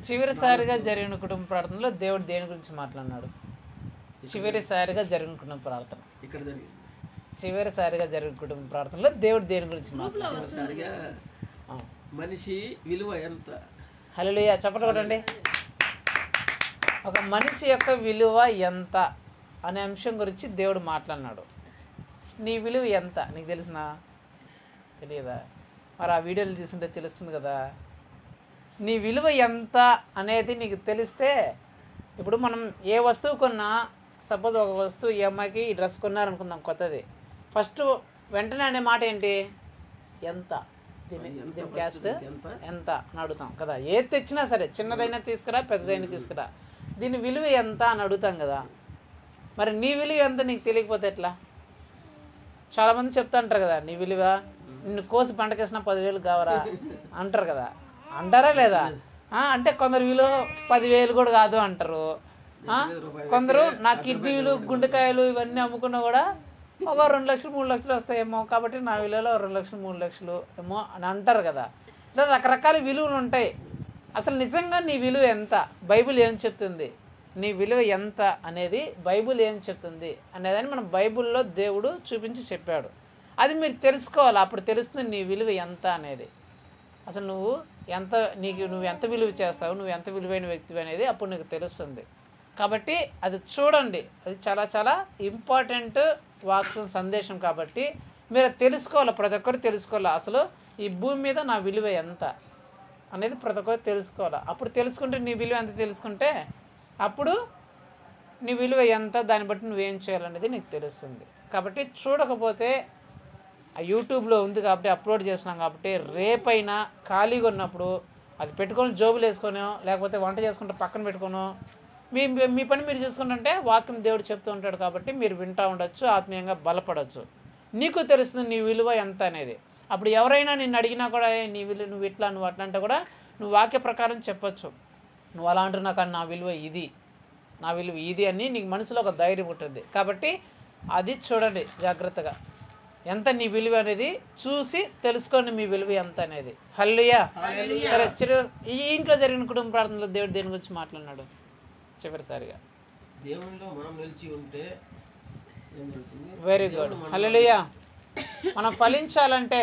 చివరిసారిగా జరిగిన కుటుంబ ప్రార్థనలో దేవుడు దేని గురించి మాట్లాడినాడు? చివరిసారిగా జరిగిన కుటుంబ ప్రార్థన ఇక్కడ జరిగింది. చివరిసారిగా జరిగిన కుటుంబ ప్రార్థనలో దేవుడు దేని గురించి మాట్లాడాడు? చివరిసారిగా మనిషి విలువ ఎంత? హల్లెలూయా, చప్పట్లు కొట్టండి. ఒక మనిషి యొక్క విలువ ఎంత అనే అంశం గురించి దేవుడు మాట్లాడినాడు. నీ విలువ ఎంత నీకు తెలిసినా తెలియదా? మరి ఆ వీడియోలు తీసుకుంటే తెలుస్తుంది కదా. నీ విలువ ఎంత అనేది నీకు తెలిస్తే, ఇప్పుడు మనం ఏ వస్తువు కొన్నా, సపోజ్ ఒక వస్తువు ఈ అమ్మాయికి ఈ డ్రెస్ కొన్నారనుకుందాం కొత్తది, ఫస్ట్ వెంటనే అనే మాట ఏంటి? ఎంత, దీని క్యాస్ట్ ఎంత అని అడుగుతాం కదా. ఏది తెచ్చినా సరే, చిన్నదైనా తీసుకురా పెద్దదైనా తీసుకురా, దీని విలువ ఎంత అని అడుగుతాం కదా. మరి నీ విలువ ఎంత నీకు తెలియకపోతే ఎట్లా? చాలామంది చెప్తా అంటారు కదా, నీ విలువ నిన్ను కోసి పంటకేసినా 10,000 కావరా అంటారు కదా. అంటారా లేదా? అంటే కొందరు విలువ 10,000 కూడా కాదు అంటారు. కొందరు నా కిడ్నీలు గుండెకాయలు ఇవన్నీ అమ్ముకున్నా కూడా ఒక 2 లక్షలు 3 లక్షలు వస్తాయేమో, కాబట్టి నా విలువలో 2 లక్షలు 3 లక్షలు ఏమో అని అంటారు కదా. ఇట్లా రకరకాల విలువలు ఉంటాయి. అసలు నిజంగా నీ విలువ ఎంత? బైబిల్ ఏం చెప్తుంది? నీ విలువ ఎంత అనేది బైబిల్ ఏం చెప్తుంది అనేదాన్ని మనం బైబిల్లో దేవుడు చూపించి చెప్పాడు. అది మీరు తెలుసుకోవాలి. అప్పుడు తెలుస్తుంది నీ విలువ ఎంత అనేది. అసలు నువ్వు ఎంత విలువ చేస్తావు, నువ్వు ఎంత విలువైన వ్యక్తివి అనేది అప్పుడు నీకు తెలుస్తుంది. కాబట్టి అది చూడండి, అది చాలా చాలా ఇంపార్టెంట్ వాక్యం సందేశం. కాబట్టి మీరు తెలుసుకోవాలి, ప్రతి ఒక్కరు తెలుసుకోవాలి. అసలు ఈ భూమి మీద నా విలువ ఎంత అనేది ప్రతి ఒక్కరు తెలుసుకోవాలి. అప్పుడు తెలుసుకుంటే నీ విలువ ఎంత తెలుసుకుంటే అప్పుడు నీ విలువ ఎంత, దాన్ని బట్టి నువ్వేం చేయాలనేది నీకు తెలుస్తుంది. కాబట్టి చూడకపోతే యూట్యూబ్లో ఉంది కాబట్టి అప్లోడ్ చేస్తున్నాం కాబట్టి రేపైనా ఖాళీగా ఉన్నప్పుడు అది పెట్టుకొని జోబులు వేసుకొనో లేకపోతే వంట చేసుకుంటే పక్కన పెట్టుకోనో మీ పని మీరు చూసుకుంటుంటే వాక్యం దేవుడు చెప్తూ ఉంటాడు. కాబట్టి మీరు వింటూ ఉండొచ్చు, ఆత్మీయంగా బలపడవచ్చు. నీకు తెలుస్తుంది నీ విలువ ఎంత అనేది. అప్పుడు ఎవరైనా నిన్ను అడిగినా కూడా నీ విలువ నువ్వు ఇట్లా నువ్వు అట్లా అంటే కూడా నువ్వు వాక్య ప్రకారం చెప్పచ్చు. నువ్వు అలా అంటున్నా కానీ నా విలువ ఇది, నా విలువ ఇది అని నీకు మనసులో ఒక ధైర్యం ఉంటుంది. కాబట్టి అది చూడండి జాగ్రత్తగా, ఎంత నీ విలువ అనేది చూసి తెలుసుకోండి మీ విలువ ఎంత అనేది. హల్లెలూయా. సరే, ఈ ఇంట్లో జరిగిన కుటుంబ ప్రార్థనలో దేవుడు దేని గురించి మాట్లాడినాడు చివరిసారిగా? దేవునిలో మనం నిలిచి ఉంటే వెరీ గుడ్, హల్లెలూయా. మనం ఫలించాలంటే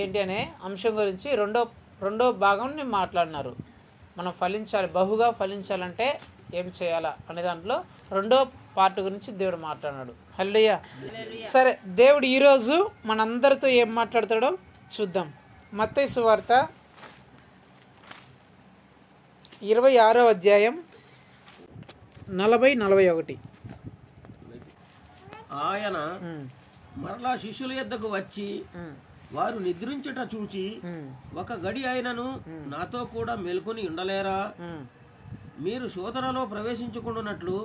ఏంటి అనే అంశం గురించి రెండో భాగం నేను మాట్లాడినారు. మనం ఫలించాలి, బహుగా ఫలించాలంటే ఏం చేయాలా అనే దాంట్లో రెండో పార్ట్ గురించి దేవుడు మాట్లాడినాడు. హల్లెలూయా. సరే, దేవుడు ఈరోజు మనందరితో ఏం మాట్లాడతాడో చూద్దాం. మత్తయి సువార్త 26వ అధ్యాయం 40-41. ఆయన మరలా శిష్యుల యొద్దకు వచ్చి వారు నిద్రించుట చూచి, ఒక గడి అయినను నాతో కూడా మెలుకొని ఉండలేరా? మీరు శోధనలో ప్రవేశించుకున్నట్లు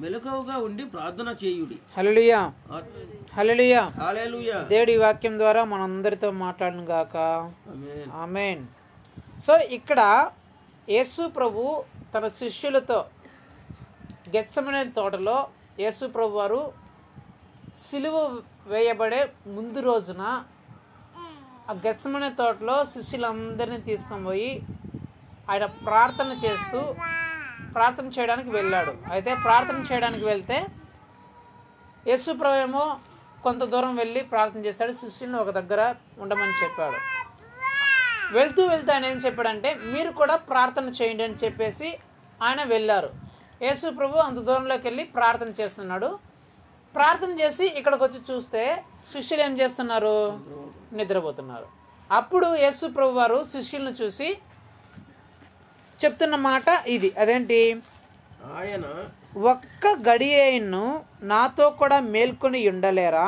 మెలకువగా ఉండి ప్రార్థన చేయుడి. హల్లెలూయా, హల్లెలూయా, హల్లెలూయా. దేవుడి వాక్యం ద్వారా మనందరితో మాట్లాడును గాక. ఆమేన్. సో ఇక్కడ యేసు ప్రభు తన శిష్యులతో గెత్సెమనే తోటలో యేసు ప్రభు వారు సిలువ వేయబడే ముందు రోజున ఆ గెత్సెమనే తోటలో శిష్యులందరినీ తీసుకొని పోయి ఆయన ప్రార్థన చేయడానికి వెళ్ళాడు. అయితే ప్రార్థన చేయడానికి వెళ్తే యేసు ప్రభు ఏమో కొంత దూరం వెళ్ళి ప్రార్థన చేశాడు, శిష్యులను ఒక దగ్గర ఉండమని చెప్పాడు. వెళ్తూ ఆయన ఏం చెప్పాడంటే మీరు కూడా ప్రార్థన చేయండి అని చెప్పేసి ఆయన వెళ్ళారు. యేసు ప్రభు అంత దూరంలోకి వెళ్ళి ప్రార్థన చేస్తున్నాడు. ప్రార్థన చేసి ఇక్కడికి వచ్చి చూస్తే శిష్యులు ఏం చేస్తున్నారు? నిద్రపోతున్నారు. అప్పుడు యేసు ప్రభు వారు శిష్యులను చూసి చెప్తున్న మాట ఇది. అదేంటి? ఆయన ఒక్క గడియను నాతో కూడా మేల్కొని ఉండలేరా?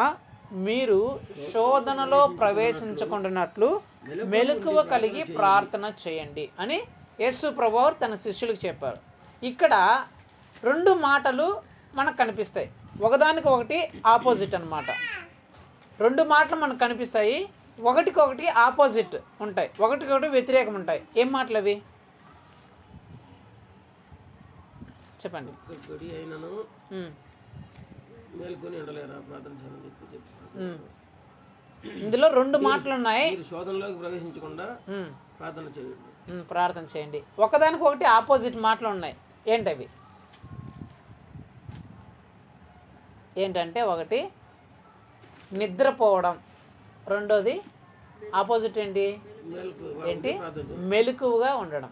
మీరు శోధనలో ప్రవేశించకుండానట్లు మెలకువ కలిగి ప్రార్థన చేయండి అని యేసు ప్రభువు తన శిష్యులకు చెప్పారు. ఇక్కడ 2 మాటలు మనకు కనిపిస్తాయి, ఒకదానికి ఒకటి ఆపోజిట్ అన్నమాట. 2 మాటలు మనకు కనిపిస్తాయి, ఒకటికొకటి ఆపోజిట్ ఉంటాయి, ఒకటికొకటి వ్యతిరేకం ఉంటాయి. ఏం మాటలు అవి చెప్పండి. గడి అయినను మేల్కొని ఉండలేరా ప్రార్థన చేయండి. ఇందులో 2 మాటలు ఉన్నాయి. శోధనలోకి ప్రవేశించకుండా ప్రార్థన చేయండి. ప్రార్థన చేయండి. ఒకదానికొకటి ఆపోజిట్ మాటలు ఉన్నాయి. ఏంటవి? ఏంటంటే ఒకటి నిద్రపోవడం, రెండోది ఆపోజిట్ ఏంటి? మెలకువగా ఉండడం.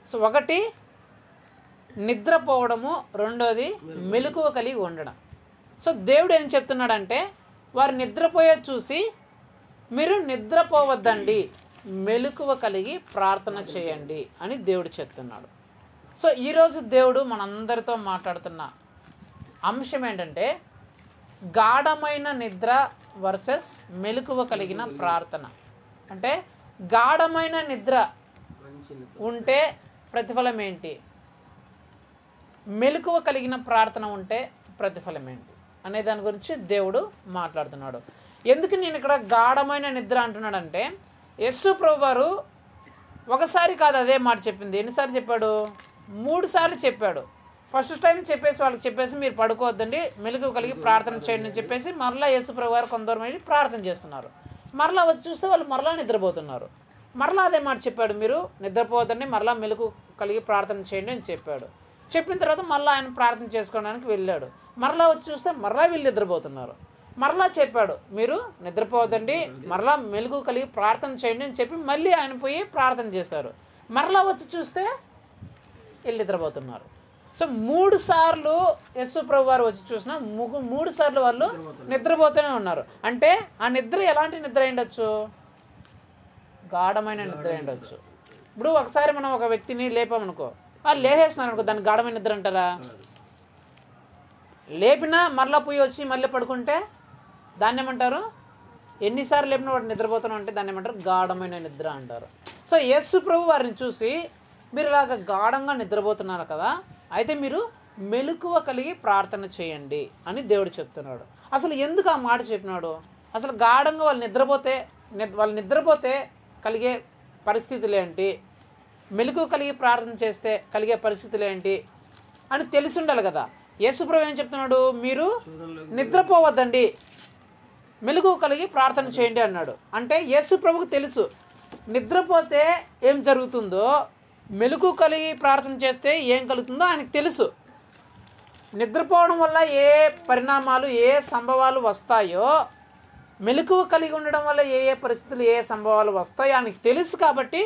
సో ఒకటి నిద్రపోవడము, రెండోది మెలకువ కలిగి ఉండడం. సో దేవుడు ఏం చెప్తున్నాడంటే వారు నిద్రపోయేది చూసి మీరు నిద్రపోవద్దండి, మెలకువ కలిగి ప్రార్థన చేయండి అని దేవుడు చెప్తున్నాడు. సో ఈరోజు దేవుడు మనందరితో మాట్లాడుతున్న అంశం ఏంటంటే గాఢమైన నిద్ర వర్సెస్ మెలకువ కలిగిన ప్రార్థన. అంటే గాఢమైన నిద్ర ఉంటే ప్రతిఫలం ఏంటి, మెలకువ కలిగిన ప్రార్థన ఉంటే ప్రతిఫలం ఏంటి అనే దాని గురించి దేవుడు మాట్లాడుతున్నాడు. ఎందుకు నేను ఇక్కడ గాఢమైన నిద్ర అంటున్నాడంటే యేసు ప్రభువు వారు ఒకసారి కాదు అదే మాట చెప్పింది. ఎన్నిసార్లు చెప్పాడు? 3 సార్లు చెప్పాడు. ఫస్ట్ టైం చెప్పేసి వాళ్ళకి చెప్పేసి మీరు పడుకోవద్దండి, మెలకువ కలిగి ప్రార్థన చేయండి అని చెప్పేసి మరలా యేసు ప్రభువు వారు కొందరు వెళ్ళి ప్రార్థన చేస్తున్నారు. మరలా వచ్చి చూస్తే వాళ్ళు మరలా నిద్రపోతున్నారు. మరలా అదే మాట చెప్పాడు, మీరు నిద్రపోవద్దండి, మరలా మెలకువ కలిగి ప్రార్థన చేయండి అని చెప్పాడు. చెప్పిన తర్వాత మరలా ఆయన ప్రార్థన చేసుకోవడానికి వెళ్ళాడు. మరలా వచ్చి చూస్తే మరలా వీళ్ళు నిద్రపోతున్నారు. మరలా చెప్పాడు, మీరు నిద్రపోవద్దండి, మరలా మెలకువ కలిగి ప్రార్థన చేయండి అని చెప్పి మళ్ళీ ఆయన పోయి ప్రార్థన చేశారు. మరలా వచ్చి చూస్తే వీళ్ళు నిద్రపోతున్నారు. సో 3 సార్లు యేసు ప్రభు వారు వచ్చి చూసినా 3 సార్లు వాళ్ళు నిద్రపోతూనే ఉన్నారు. అంటే ఆ నిద్ర ఎలాంటి నిద్ర అయ్యుండొచ్చు? గాఢమైన నిద్ర అయ్యుండొచ్చు. ఇప్పుడు ఒకసారి మనం ఒక వ్యక్తిని లేపామనుకో, వాళ్ళు లేసేస్తున్నారు అనుకో, దాన్ని గాఢమైన నిద్ర అంటారా? లేపినా మరలా పోయి వచ్చి మళ్ళీ పడుకుంటే దాన్ని ఏమంటారు? ఎన్నిసార్లు లేపినా వాడు నిద్రపోతాను అంటే దాన్ని ఏమంటారు? గాఢమైన నిద్ర అంటారు. సో యేసు ప్రభు వారిని చూసి మీరు ఇలాగ గాఢంగా నిద్రపోతున్నారు కదా, అయితే మీరు మెలకువ కలిగి ప్రార్థన చేయండి అని దేవుడు చెప్తున్నాడు. అసలు ఎందుకు ఆ మాట చెప్పినాడు? అసలు గాఢంగా వాళ్ళు నిద్రపోతే కలిగే పరిస్థితులు ఏంటి, మెలకువ కలిగి ప్రార్థన చేస్తే కలిగే పరిస్థితులు ఏంటి అని తెలిసి ఉండాలి కదా. యేసు ప్రభు ఏం చెప్తున్నాడు? మీరు నిద్రపోవద్దండి, మెలకువ కలిగి ప్రార్థన చేయండి అన్నాడు. అంటే యేసు ప్రభుకు తెలుసు నిద్రపోతే ఏం జరుగుతుందో, మెలకువ కలిగి ప్రార్థన చేస్తే ఏం కలుగుతుందో ఆయనకు తెలుసు. నిద్రపోవడం వల్ల ఏ పరిణామాలు, ఏ సంభవాలు వస్తాయో, మెలకువ కలిగి ఉండడం వల్ల ఏ పరిస్థితులు, ఏ సంభవాలు వస్తాయో ఆయనకు తెలుసు. కాబట్టి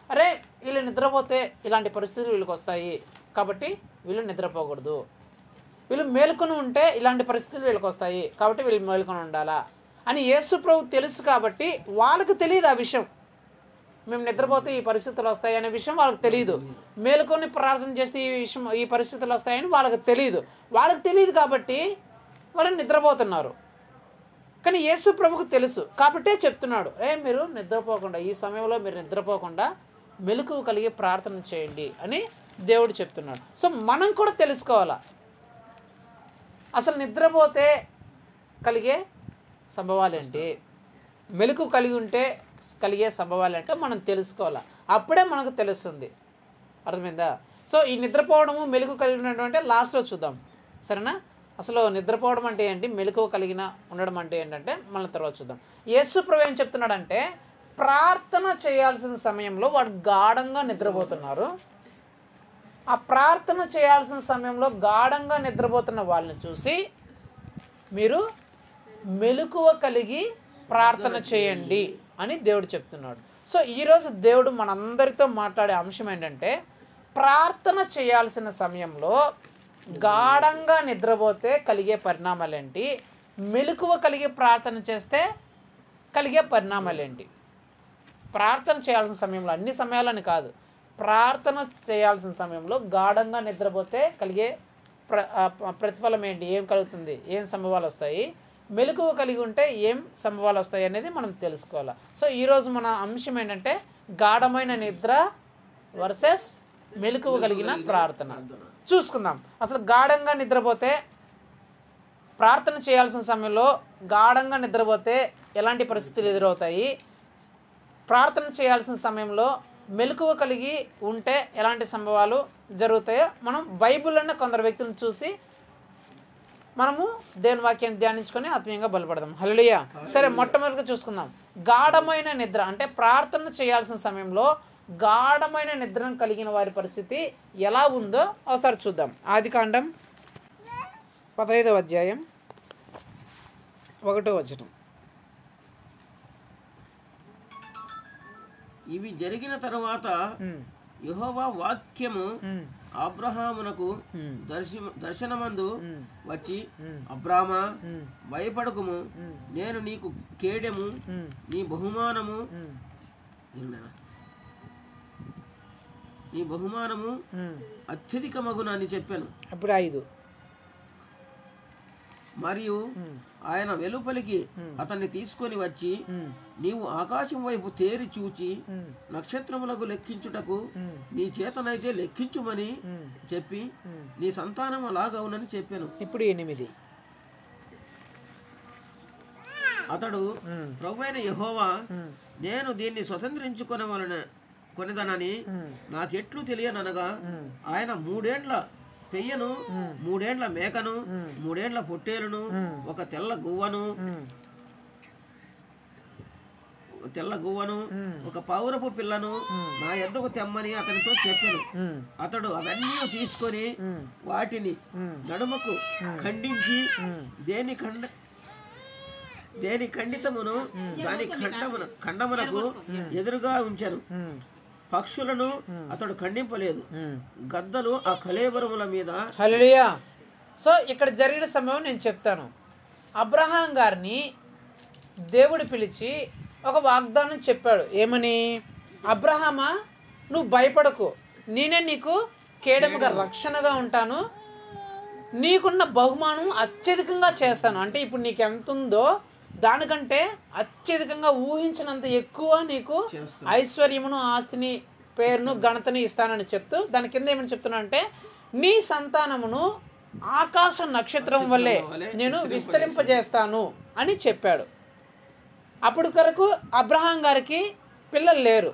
అరే వీళ్ళు నిద్రపోతే ఇలాంటి పరిస్థితులు వీళ్ళకి వస్తాయి, కాబట్టి వీళ్ళు నిద్రపోకూడదు. వీళ్ళు మేలుకొని ఉంటే ఇలాంటి పరిస్థితులు వీళ్ళకి వస్తాయి, కాబట్టి వీళ్ళు మేలుకొని ఉండాలా అని యేసు ప్రభు తెలుసు. కాబట్టి వాళ్ళకి తెలియదు ఆ విషయం. మేము నిద్రపోతే ఈ పరిస్థితులు వస్తాయి అనే విషయం వాళ్ళకి తెలియదు. మేలుకొని ప్రార్థన చేస్తే ఈ పరిస్థితులు వస్తాయని వాళ్ళకి తెలియదు. వాళ్ళకి తెలియదు కాబట్టి వాళ్ళు నిద్రపోతున్నారు. కానీ యేసు ప్రభుకు తెలుసు కాబట్టే చెప్తున్నాడు, మీరు నిద్రపోకుండా, ఈ సమయంలో మీరు నిద్రపోకుండా మెలకువ కలిగి ప్రార్థన చేయండి అని దేవుడు చెప్తున్నాడు. సో మనం కూడా తెలుసుకోవాలా, అసలు నిద్రపోతే కలిగే సంభవాలు ఏంటి, మెలకువ కలిగి ఉంటే కలిగే సంభవాలు అంటే మనం తెలుసుకోవాలా. అప్పుడే మనకు తెలుస్తుంది. అర్థమైందా? సో ఈ నిద్రపోవడము, మెలకువ కలిగి ఉండడం అంటే లాస్ట్లో చూద్దాం, సరేనా? అసలు నిద్రపోవడం అంటే ఏంటి, మెలకువ కలిగిన ఉండడం అంటే ఏంటంటే మళ్ళీ తర్వాత చూద్దాం. యేసు ప్రభు ఏం చెప్తున్నాడంటే ప్రార్థన చేయాల్సిన సమయంలో వాడు గాఢంగా నిద్రపోతున్నారు. ఆ ప్రార్థన చేయాల్సిన సమయంలో గాఢంగా నిద్రపోతున్న వాళ్ళని చూసి మీరు మెలకువ కలిగి ప్రార్థన చేయండి అని దేవుడు చెప్తున్నాడు. సో ఈరోజు దేవుడు మనందరితో మాట్లాడే అంశం ఏంటంటే ప్రార్థన చేయాల్సిన సమయంలో గాఢంగా నిద్రపోతే కలిగే పరిణామాలు ఏంటి, మెలకువ కలిగి ప్రార్థన చేస్తే కలిగే పరిణామాలు ఏంటి. ప్రార్థన చేయాల్సిన సమయంలో, అన్ని సమయాలని కాదు, ప్రార్థన చేయాల్సిన సమయంలో గాఢంగా నిద్రపోతే కలిగే ప్రతిఫలం ఏంటి, ఏం కలుగుతుంది, ఏం సంభవాలు వస్తాయి, మెలకువ కలిగి ఉంటే ఏం సంభవాలు వస్తాయి అనేది మనం తెలుసుకోవాలి. సో ఈరోజు మన అంశం ఏంటంటే గాఢమైన నిద్ర వర్సెస్ మెలకువ కలిగిన ప్రార్థన చూసుకుందాం. అసలు గాఢంగా నిద్రపోతే, ప్రార్థన చేయాల్సిన సమయంలో గాఢంగా నిద్రపోతే ఎలాంటి పరిస్థితులు ఎదురవుతాయి, ప్రార్థన చేయాల్సిన సమయంలో మెలకువ కలిగి ఉంటే ఎలాంటి సంభవాలు జరుగుతాయో మనం బైబిల్లోనే కొందరు వ్యక్తులను చూసి మనము దేవుని వాక్యాన్ని ధ్యానించుకొని ఆత్మీయంగా బలపడదాం. హల్లెలూయా. సరే, మొట్టమొదటిగా చూసుకుందాం. గాఢమైన నిద్ర అంటే ప్రార్థన చేయాల్సిన సమయంలో గాఢమైన నిద్రను కలిగిన వారి పరిస్థితి ఎలా ఉందో ఒకసారి చూద్దాం. ఆదికాండం 15వ అధ్యాయం 1వ వచనం. ఇవి జరిగిన తరువాత యెహోవా వాక్యము అబ్రహామునకు దర్శనమందు వచ్చి, అబ్రామా, భయపడకుము, నేను నీకు కేడెము, నీ బహుమానము అత్యధికమగును అని చెప్పాను. అప్పుడు 5. మరియు ఆయన వెలుపలికి అతన్ని తీసుకొని వచ్చి, నీవు ఆకాశం వైపు తేరి చూచి నక్షత్రములకు లెక్కించుటకు నీ చేతనైతే లెక్కించుమని చెప్పి, నీ సంతానం అలాగవునని చెప్పాను. ఇప్పుడు 8. అతడు, ప్రభువైన యెహోవా, నేను దీన్ని కొనదనని నాకెట్లు తెలియననగా, ఆయన 3 ఏండ్ల పెయ్యను, 3 ఏండ్ల మేకను, 3 ఏండ్ల పొట్టేలును, ఒక తెల్ల గువ్వను, ఒక పౌరపు పిల్లను నా యొద్దకు తెమ్మని అతనితో చెప్పాను. అతడు అవన్నీ తీసుకొని వాటిని నడుమకు ఖండించి దేని ఖండితమును దాని ఖండమునకు ఎదురుగా ఉంచాను. పక్షులను అతడు ఖండింపలేదు. గద్దలు ఆ కళేబరముల మీద. హల్లెలూయా. సో ఇక్కడ జరిగిన సమయం నేను చెప్తాను. అబ్రహాం గారిని దేవుడు పిలిచి ఒక వాగ్దానం చెప్పాడు. ఏమని? అబ్రహామా, నువ్వు భయపడకు, నేనే నీకు కేడముగా రక్షణగా ఉంటాను, నీకున్న బహుమానం అత్యధికంగా చేస్తాను. అంటే ఇప్పుడు నీకు ఎంత ఉందో దానికంటే అత్యధికంగా ఊహించినంత ఎక్కువ నీకు ఐశ్వర్యమును, ఆస్తిని, పేరును, ఘనతని ఇస్తానని చెప్తూ దాని కింద ఏమని చెప్తున్నా అంటే, నీ సంతానమును ఆకాశ నక్షత్రం వల్లే నేను విస్తరింపజేస్తాను అని చెప్పాడు. అప్పుడు వరకు అబ్రహాం గారికి పిల్లలు లేరు,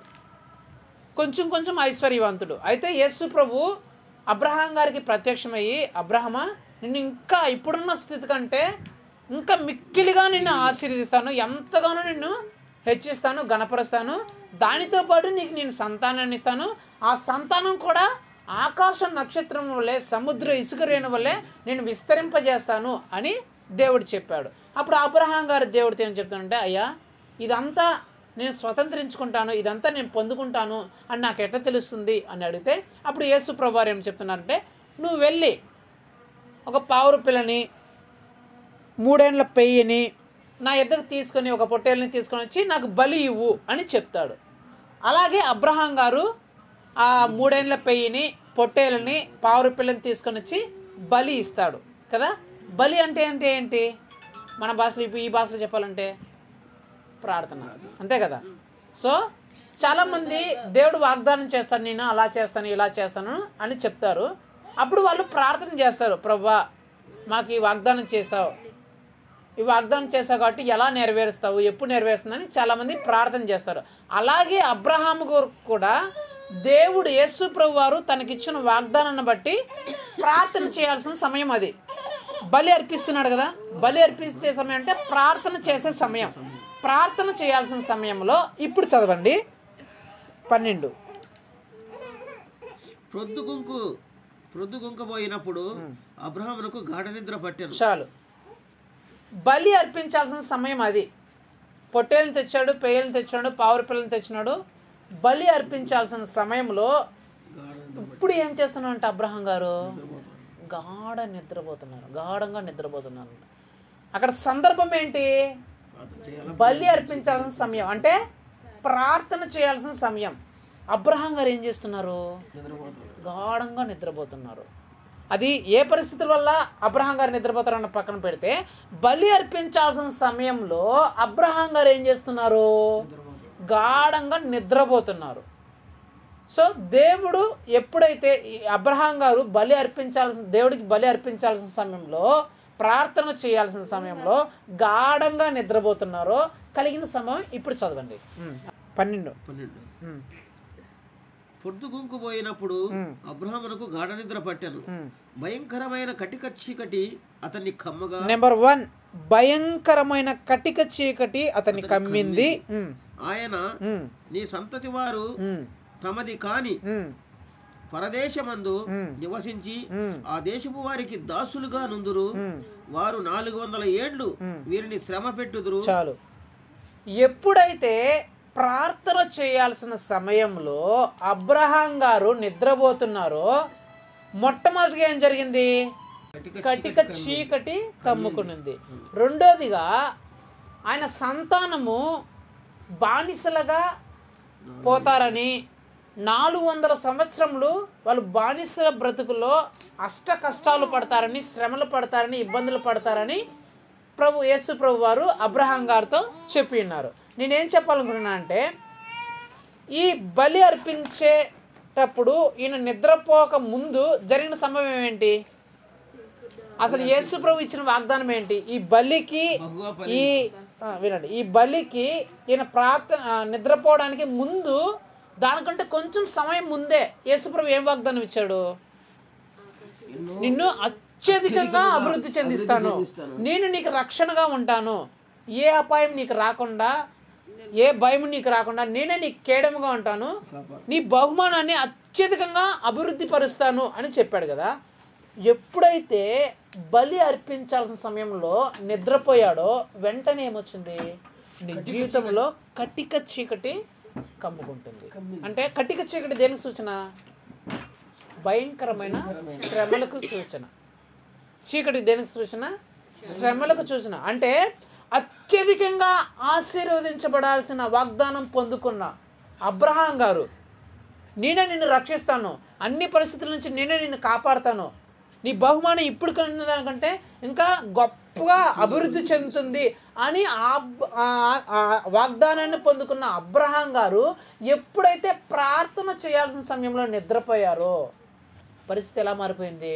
కొంచెం ఐశ్వర్యవంతుడు. అయితే యేసు ప్రభు అబ్రహాం గారికి ప్రత్యక్షమయ్యి, అబ్రహమా, నిన్ను ఇంకా ఇప్పుడున్న స్థితి కంటే ఇంకా మిక్కిలిగా నిన్ను ఆశీర్వదిస్తాను, ఎంతగానో నిన్ను హెచ్చిస్తాను, గణపరుస్తాను, దానితో పాటు నీకు నేను సంతానాన్ని ఇస్తాను, ఆ సంతానం కూడా ఆకాశ నక్షత్రం వల్లే, సముద్ర ఇసుక రేణు వల్లే నేను విస్తరింపజేస్తాను అని దేవుడు చెప్పాడు. అప్పుడు అబ్రహాం గారు దేవుడితో ఏం చెప్తానంటే, అయ్యా, ఇదంతా నేను స్వతంత్రించుకుంటాను, ఇదంతా నేను పొందుకుంటాను అని నాకు ఎట్లా తెలుస్తుంది అని అడిగితే, అప్పుడు యేసు ప్రభువారు ఏం చెప్తున్నారంటే, నువ్వు వెళ్ళి ఒక పావురు పిల్లని, 3 ఏండ్ల పెయ్యిని నా ఎద్దకు తీసుకొని, ఒక పొట్టేళ్ళని తీసుకొని వచ్చి నాకు బలి ఇవ్వు అని చెప్తాడు. అలాగే అబ్రహాం గారు ఆ 3 ఏండ్ల పెయ్యిని, పొట్టేళ్ళని, పావురు పిల్లని తీసుకొని వచ్చి బలి ఇస్తాడు కదా. బలి అంటే ఏంటి? మన భాషలో, ఇప్పుడు ఈ భాషలో చెప్పాలంటే ప్రార్థన, అంతే కదా. సో చాలామంది దేవుడు వాగ్దానం చేస్తాను, నేను అలా చేస్తాను, ఇలా చేస్తాను అని చెప్తారు. అప్పుడు వాళ్ళు ప్రార్థన చేస్తారు, ప్రభువా, మాకు ఈ వాగ్దానం చేసావు కాబట్టి ఎలా నెరవేరుస్తావు, ఎప్పుడు నెరవేరుస్తుందని చాలామంది ప్రార్థన చేస్తారు. అలాగే అబ్రహాము కూడా దేవుడు, యేసు ప్రభు వారు తనకిచ్చిన వాగ్దానాన్ని బట్టి ప్రార్థన చేయాల్సిన సమయం అది. బలి అర్పిస్తున్నాడు కదా, బలి అర్పిస్తే సమయం అంటే ప్రార్థన చేసే సమయం. ప్రార్థన చేయాల్సిన సమయంలో ఇప్పుడు చదవండి 12. ప్రొద్దుగుంకబోయినప్పుడు అబ్రహామునకు గాఢ నిద్ర పట్టాను. చాలు, బలి అర్పించాల్సిన సమయం అది. పొట్టేలను తెచ్చాడు, పేయలను తెచ్చాడు, పావురు పిల్లని తెచ్చినాడు. బలి అర్పించాల్సిన సమయంలో ఇప్పుడు ఏం చేస్తున్నాడు అంటే అబ్రహాం గారు గాఢంగా నిద్రపోతున్నారు. అక్కడ సందర్భం ఏంటి? బలి అర్పించాల్సిన సమయం, అంటే ప్రార్థన చేయాల్సిన సమయం. అబ్రహాం గారు ఏం చేస్తున్నారు? గాఢంగా నిద్రపోతున్నారు. అది ఏ పరిస్థితుల వల్ల అబ్రహాం గారు నిద్రపోతారన్న పక్కన పెడితే, బలి అర్పించాల్సిన సమయంలో అబ్రహాం గారు ఏం చేస్తున్నారు? గాఢంగా నిద్రపోతున్నారు. సో దేవుడు ఎప్పుడైతే అబ్రహాం గారు దేవుడికి బలి అర్పించాల్సిన సమయంలో, ప్రార్థన చేయాల్సిన సమయంలో గాఢంగా నిద్రపోతున్నారో కలిగిన సమయం ఇప్పుడు చదవండి 12. పొద్దుగుంకుపోయినప్పుడు అబ్రహామునకు గాఢ నిద్ర పట్టాను. భయంకరమైన కటిక చీకటి అతన్ని కమ్మగా. నెంబర్ 1, భయంకరమైన కటిక చీకటి అతన్ని కమ్మింది. ఆయన, నీ సంతతి వారు తమది కాని ఉమ్, పరదేశమందు నివసించి ఆ దేశపు వారికి దాసులుగా నుందురు. వారు 400 ఏండ్లు వీరిని శ్రమ పెట్టుదురు. చాలు. ఎప్పుడైతే ప్రార్థన చేయాల్సిన సమయంలో అబ్రహాం గారు నిద్రపోతున్నారో మొట్టమొదటిగా ఏం జరిగింది? కటిక చీకటి కమ్ముకునింది. రెండోదిగా ఆయన సంతానము బానిసలుగా పోతారని, 400 సంవత్సరములు వాళ్ళు బానిసల బ్రతుకులో అష్ట కష్టాలు పడతారని, శ్రమలు పడతారని, ఇబ్బందులు పడతారని యేసు ప్రభు వారు అబ్రహాం గారితో చెప్పి ఉన్నారు. నేనేం చెప్పాలనుకుంటున్నా అంటే, ఈ బలి అర్పించేటప్పుడు ఈయన నిద్రపోక ముందు జరిగిన సంభవం ఏంటి? అసలు యేసు ప్రభు ఇచ్చిన వాగ్దానం ఏంటి? ఈ బలికి వినండి, ఈ బలికి ఈయన నిద్రపోవడానికి ముందు, దానికంటే కొంచెం సమయం ముందే యేసు ప్రభు ఏం వాగ్దానం ఇచ్చాడు? నిన్ను అత్యధికంగా అభివృద్ధి చెందిస్తాను, నేను నీకు రక్షణగా ఉంటాను, ఏ అపాయం నీకు రాకుండా, ఏ భయం నీకు రాకుండా నేనే నీకు కేడముగా ఉంటాను, నీ బహుమానాన్ని అత్యధికంగా అభివృద్ధి పరుస్తాను అని చెప్పాడు కదా. ఎప్పుడైతే బలి అర్పించాల్సిన సమయంలో నిద్రపోయాడో వెంటనే ఏమొచ్చింది? నీ జీవితంలో కటిక చీకటి కమ్ముకుంటుంది. అంటే కటిక చీకటి దేనికి సూచన? భయంకరమైన శ్రమలకు సూచన. చీకటి దేనికి సూచన? శ్రమలకు సూచన. అంటే అత్యధికంగా ఆశీర్వదించబడాల్సిన వాగ్దానం పొందుకున్న అబ్రహాం గారు, నేనే నిన్ను రక్షిస్తాను, అన్ని పరిస్థితుల నుంచి నేనే నిన్ను కాపాడుతాను, నీ బహుమానం ఇప్పుడు కన్నా దానికంటే ఇంకా గొప్పగా అభివృద్ధి చెందుతుంది అని వాగ్దానాన్ని పొందుకున్న అబ్రహాం గారు ఎప్పుడైతే ప్రార్థన చేయాల్సిన సమయంలో నిద్రపోయారో పరిస్థితి ఎలా మారిపోయింది?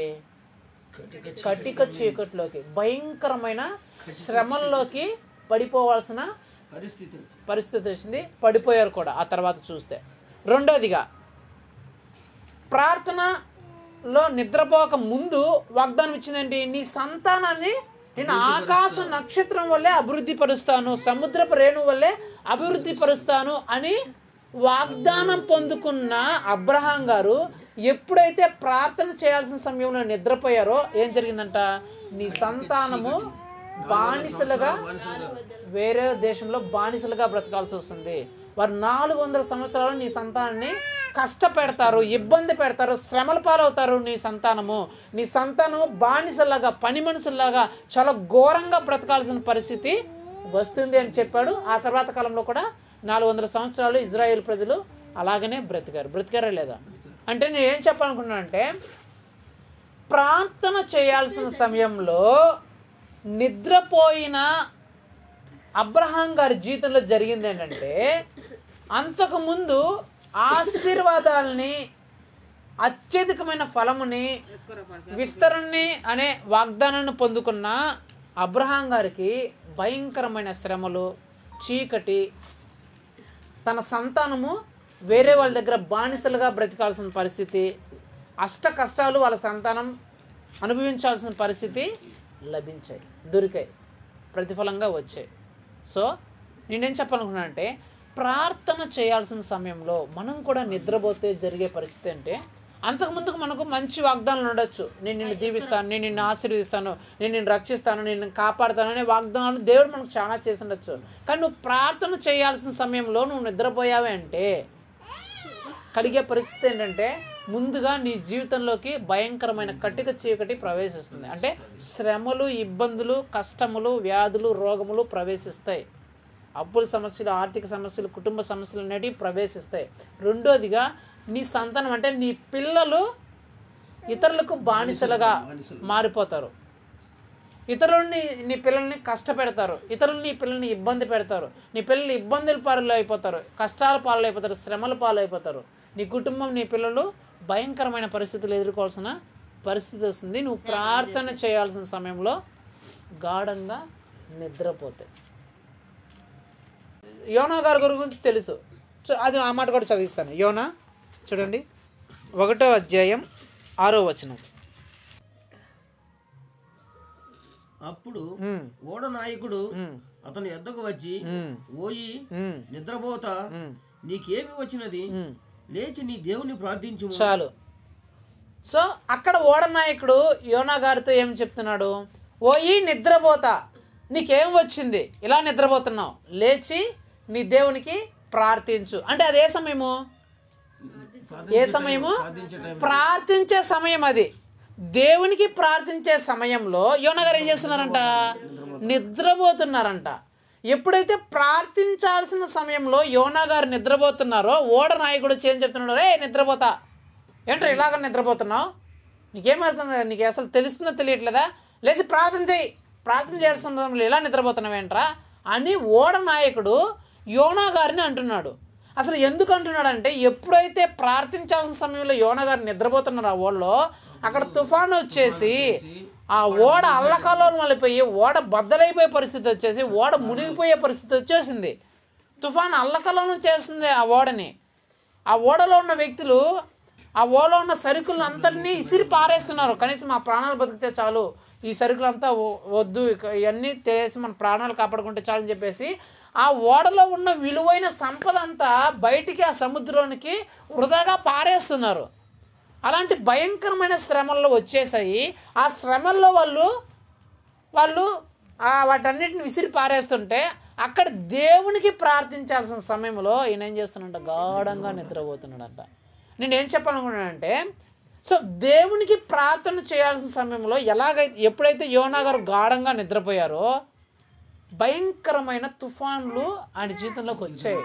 కటిక చీకట్లోకి, భయంకరమైన శ్రమల్లోకి పడిపోవాల్సిన పరిస్థితి వచ్చింది. పడిపోయారు కూడా ఆ తర్వాత చూస్తే. రెండోదిగా, ప్రార్థనలో నిద్రపోక ముందు వాగ్దానం ఇచ్చిందండి, నీ సంతానాన్ని నేను ఆకాశ నక్షత్రం వల్లే అభివృద్ధి పరుస్తాను, సముద్రపు రేణు వల్లే అభివృద్ధి పరుస్తాను అని వాగ్దానం పొందుకున్న అబ్రహాం గారు ఎప్పుడైతే ప్రార్థన చేయాల్సిన సమయంలో నిద్రపోయారో ఏం జరిగిందంట? నీ సంతానము బానిసలుగా, వేరే దేశంలో బానిసలుగా బ్రతకాల్సి వస్తుంది. వారు 400 సంవత్సరాలు నీ సంతానాన్ని కష్టపెడతారు, ఇబ్బంది పెడతారు, శ్రమల పాలవుతారు. నీ సంతానం బానిసలాగా, పని మనుషుల్లాగా చాలా ఘోరంగా బ్రతకాల్సిన పరిస్థితి వస్తుంది అని చెప్పాడు. ఆ తర్వాత కాలంలో కూడా 400 సంవత్సరాలు ఇజ్రాయేల్ ప్రజలు అలాగనే బ్రతికారా లేదా? అంటే నేను ఏం చెప్పాలనుకున్నానంటే, ప్రార్థన చేయాల్సిన సమయంలో నిద్రపోయిన అబ్రహాం గారి జీవితంలో జరిగింది ఏంటంటే, అంతకుముందు ఆశీర్వాదాలని, అత్యధికమైన ఫలముని, విస్తరణని అనే వాగ్దానాన్ని పొందుకున్న అబ్రహాం గారికి భయంకరమైన శ్రమలు, చీకటి, తన సంతానము వేరే వాళ్ళ దగ్గర బానిసలుగా బ్రతికాల్సిన పరిస్థితి, అష్ట కష్టాలు వాళ్ళ సంతానం అనుభవించాల్సిన పరిస్థితి దొరికాయి, ప్రతిఫలంగా వచ్చాయి. సో నేనేం చెప్పాలనుకున్నానంటే, ప్రార్థన చేయాల్సిన సమయంలో మనం కూడా నిద్రపోతే జరిగే పరిస్థితి అంటే, అంతకుముందుకు మనకు మంచి వాగ్దానాలు ఉండొచ్చు. నేను నిన్ను దీవిస్తాను, నేను నిన్ను ఆశీర్వదిస్తాను, నేను నిన్ను రక్షిస్తాను, నేను కాపాడుతాను అనే వాగ్దానాలు దేవుడు మనకు చాలా చేసి ఉండొచ్చు. కానీ నువ్వు ప్రార్థన చేయాల్సిన సమయంలో నువ్వు నిద్రపోయావే అంటే కలిగే పరిస్థితి ఏంటంటే, ముందుగా నీ జీవితంలోకి భయంకరమైన కటిక చీకటి ప్రవేశిస్తుంది. అంటే శ్రమలు, ఇబ్బందులు, కష్టములు, వ్యాధులు, రోగములు ప్రవేశిస్తాయి. అప్పుల సమస్యలు, ఆర్థిక సమస్యలు, కుటుంబ సమస్యలు అనేటివి ప్రవేశిస్తాయి. రెండోదిగా, నీ సంతానం అంటే నీ పిల్లలు ఇతరులకు బానిసలుగా మారిపోతారు. ఇతరులని, నీ పిల్లల్ని కష్టపెడతారు, ఇతరులు నీ పిల్లల్ని ఇబ్బంది పెడతారు, నీ పిల్లలు ఇబ్బందుల పాలు అయిపోతారు, కష్టాల పాలు అయిపోతారు, శ్రమల పాలు అయిపోతారు. నీ కుటుంబం, నీ పిల్లలు భయంకరమైన పరిస్థితులు ఎదుర్కోవాల్సిన పరిస్థితి వస్తుంది నువ్వు ప్రార్థన చేయాల్సిన సమయంలో గాఢంగా నిద్రపోతే. యోనా గారి గురించి తెలుసు, అది ఆ మాట కూడా చదివిస్తాను. యోనా చూడండి, 1వ అధ్యాయం 6వ వచనం. అప్పుడు ఓడ నాయకుడు అతని యొద్దకు వచ్చి, ఓయి నిద్రపోతా, నీకేమి వచ్చినది? లేచి నీ దేవుని ప్రార్థించు. చాలు. సో అక్కడ ఓడ నాయకుడు యోనా గారితో ఏం చెప్తున్నాడు? ఓయి నిద్రపోతా, నీకేం వచ్చింది, ఇలా నిద్రపోతున్నావు, లేచి నీ దేవునికి ప్రార్థించు. అంటే అది ఏ సమయము? ఏ సమయము? ప్రార్థించే సమయం. అది దేవునికి ప్రార్థించే సమయంలో యోనా గారు ఏం చేస్తున్నారంట? నిద్రపోతున్నారంట. ఎప్పుడైతే ప్రార్థించాల్సిన సమయంలో యోనా గారు నిద్రపోతున్నారో ఓడ నాయకుడు ఏం చెప్తున్నాడు? రే నిద్రపోతా, ఏంటో ఇలాగ నిద్రపోతున్నావు, నీకేమవుతుంది, నీకు అసలు తెలుస్తుందో తెలియట్లేదా, లేచి ప్రార్థన చేయి, ప్రార్థన చేయాల్సిన సమయంలో ఇలా నిద్రపోతున్నావు ఏంట్రా అని ఓడ నాయకుడు యోనా గారిని అంటున్నాడు. అసలు ఎందుకు అంటున్నాడంటే ఎప్పుడైతే ప్రార్థించాల్సిన సమయంలో యోనా గారు నిద్రపోతున్నారు ఆ ఓడలో, అక్కడ తుఫాను వచ్చేసి ఆ ఓడ అల్లకల్లోలం వెళ్ళిపోయి ఓడ బద్దలైపోయే పరిస్థితి వచ్చేసి ఓడ మునిగిపోయే పరిస్థితి వచ్చేసింది. తుఫాను అల్లకల్లోలం చేస్తుంది ఆ ఓడని. ఆ ఓడలో ఉన్న వ్యక్తులు ఆ ఓడలో ఉన్న సరుకులను అంతటినీ ఇసిరి పారేస్తున్నారు. కనీసం మా ప్రాణాలు బతికితే చాలు, ఈ సరుకులంతా వద్దు, ఇవన్నీ తెలిసి మన ప్రాణాలు కాపాడుకుంటే చాలు అని చెప్పేసి ఆ ఓడలో ఉన్న విలువైన సంపద అంతా బయటికి ఆ సముద్రానికి వృధాగా పారేస్తున్నారు. అలాంటి భయంకరమైన శ్రమల్లో వచ్చేసాయి. ఆ శ్రమల్లో వాళ్ళు వాటన్నిటిని విసిరి పారేస్తుంటే అక్కడ దేవునికి ప్రార్థించాల్సిన సమయంలో ఈయన ఏం చేస్తున్నాడంట? గాఢంగా నిద్రపోతున్నాడంట. నేను ఏం చెప్పాలనుకున్నానంటే, సో దేవునికి ప్రార్థన చేయాల్సిన సమయంలో ఎప్పుడైతే యోనా గారు గాఢంగా నిద్రపోయారో భయంకరమైన తుఫాన్లు ఆయన జీవితంలోకి వచ్చాయి.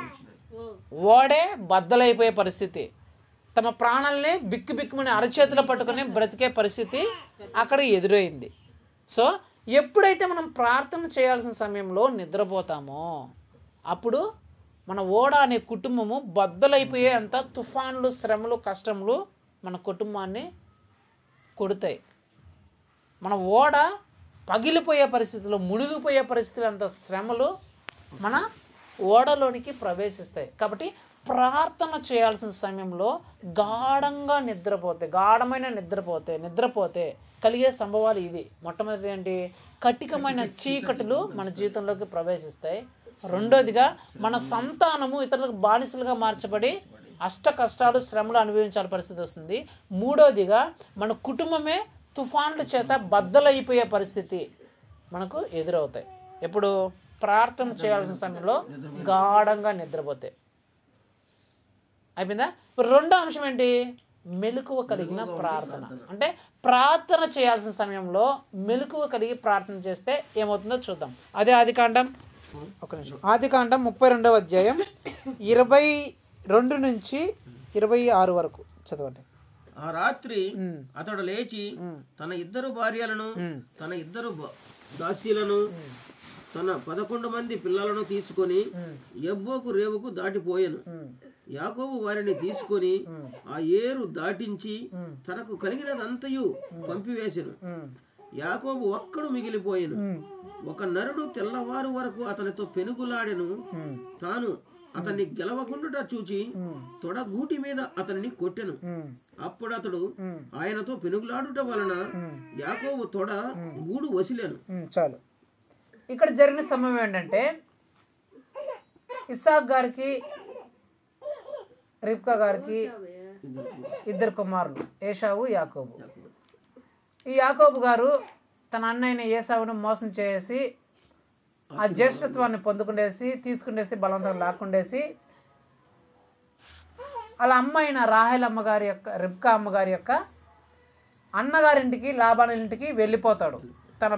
ఓడే బద్దలైపోయే పరిస్థితి, తమ ప్రాణాలని బిక్కుమని అరచేతిలో పట్టుకుని బ్రతికే పరిస్థితి అక్కడ ఎదురైంది. సో ఎప్పుడైతే మనం ప్రార్థన చేయాల్సిన సమయంలో నిద్రపోతామో అప్పుడు మన ఓడ అనే కుటుంబము బద్దలైపోయే అంత తుఫాన్లు, శ్రమలు, కష్టములు మన కుటుంబాన్ని కొడతాయి. మన ఓడ పగిలిపోయే పరిస్థితుల్లో, మునిగిపోయే పరిస్థితులు, అంత శ్రమలు మన ఓడలోనికి ప్రవేశిస్తాయి. కాబట్టి ప్రార్థన చేయాల్సిన సమయంలో గాఢమైన నిద్రపోతే కలిగే సంభవాలు ఇది. మొట్టమొదటి ఏంటి? కఠినమైన చీకటులు మన జీవితంలోకి ప్రవేశిస్తాయి. రెండోదిగా మన సంతానము ఇతరులకు బానిసలుగా మార్చబడి అష్ట కష్టాలు, శ్రమలు అనుభవించాల్సిన పరిస్థితి వస్తుంది. మూడోదిగా మన కుటుంబమే తుఫాన్ల చేత బద్దలైపోయే పరిస్థితి మనకు ఎదురవుతాయి. ఎప్పుడు? ప్రార్థన చేయాల్సిన సమయంలో గాఢంగా నిద్రపోతే. అయిపోయిందా? ఇప్పుడు రెండో అంశం ఏంటి? మెలకువ కలిగిన ప్రార్థన. అంటే ప్రార్థన చేయాల్సిన సమయంలో మెలకువ కలిగి ప్రార్థన చేస్తే ఏమవుతుందో చూద్దాం. అదే ఆదికాండం 32వ అధ్యాయం 22 నుంచి 26 వరకు చదవండి. ఆ రాత్రి అతడు లేచి తన ఇద్దరు భార్యలను, తన ఇద్దరు దాసీలను, తన 11 మంది పిల్లలను తీసుకొని యబ్బోకు రేవుకు దాటిపోయాను. యాకోబు వారిని తీసుకొని ఆ ఏరు దాటించి తనకు కలిగినదంతయు పంపివేసెను. యాకోబు ఒక్కడు మిగిలిపోయాను. ఒక నరుడు తెల్లవారు వరకు అతనితో పెనుగులాడెను. తాను అతన్ని గెలవకుండా చూచి తొడగూటి మీద అతన్ని కొట్టెను. అప్పుడు అతడు ఆయనతో పెనుగులాడుట వలన యాకోబు తొడ గూడు వసిలేను. చాలు. ఇక్కడ జరిగిన సమయం ఏంటంటే, ఇస్సాక్ గారికి, రిబ్కా గారికి ఇద్దరు కుమారులు, ఏశావు, యాకోబు. ఈ యాకోబు గారు తన అన్నయ్యని ఏశావును మోసం చేసి ఆ జ్యేష్ఠత్వాన్ని తీసుకుండేసి బలవంతంగా లాక్కుండేసి వాళ్ళ అమ్మ అయిన రాహేల్ అమ్మగారి యొక్క, రిబ్కా అమ్మగారి యొక్క అన్నగారింటికి, లాబాను ఇంటికి వెళ్ళిపోతాడు. తన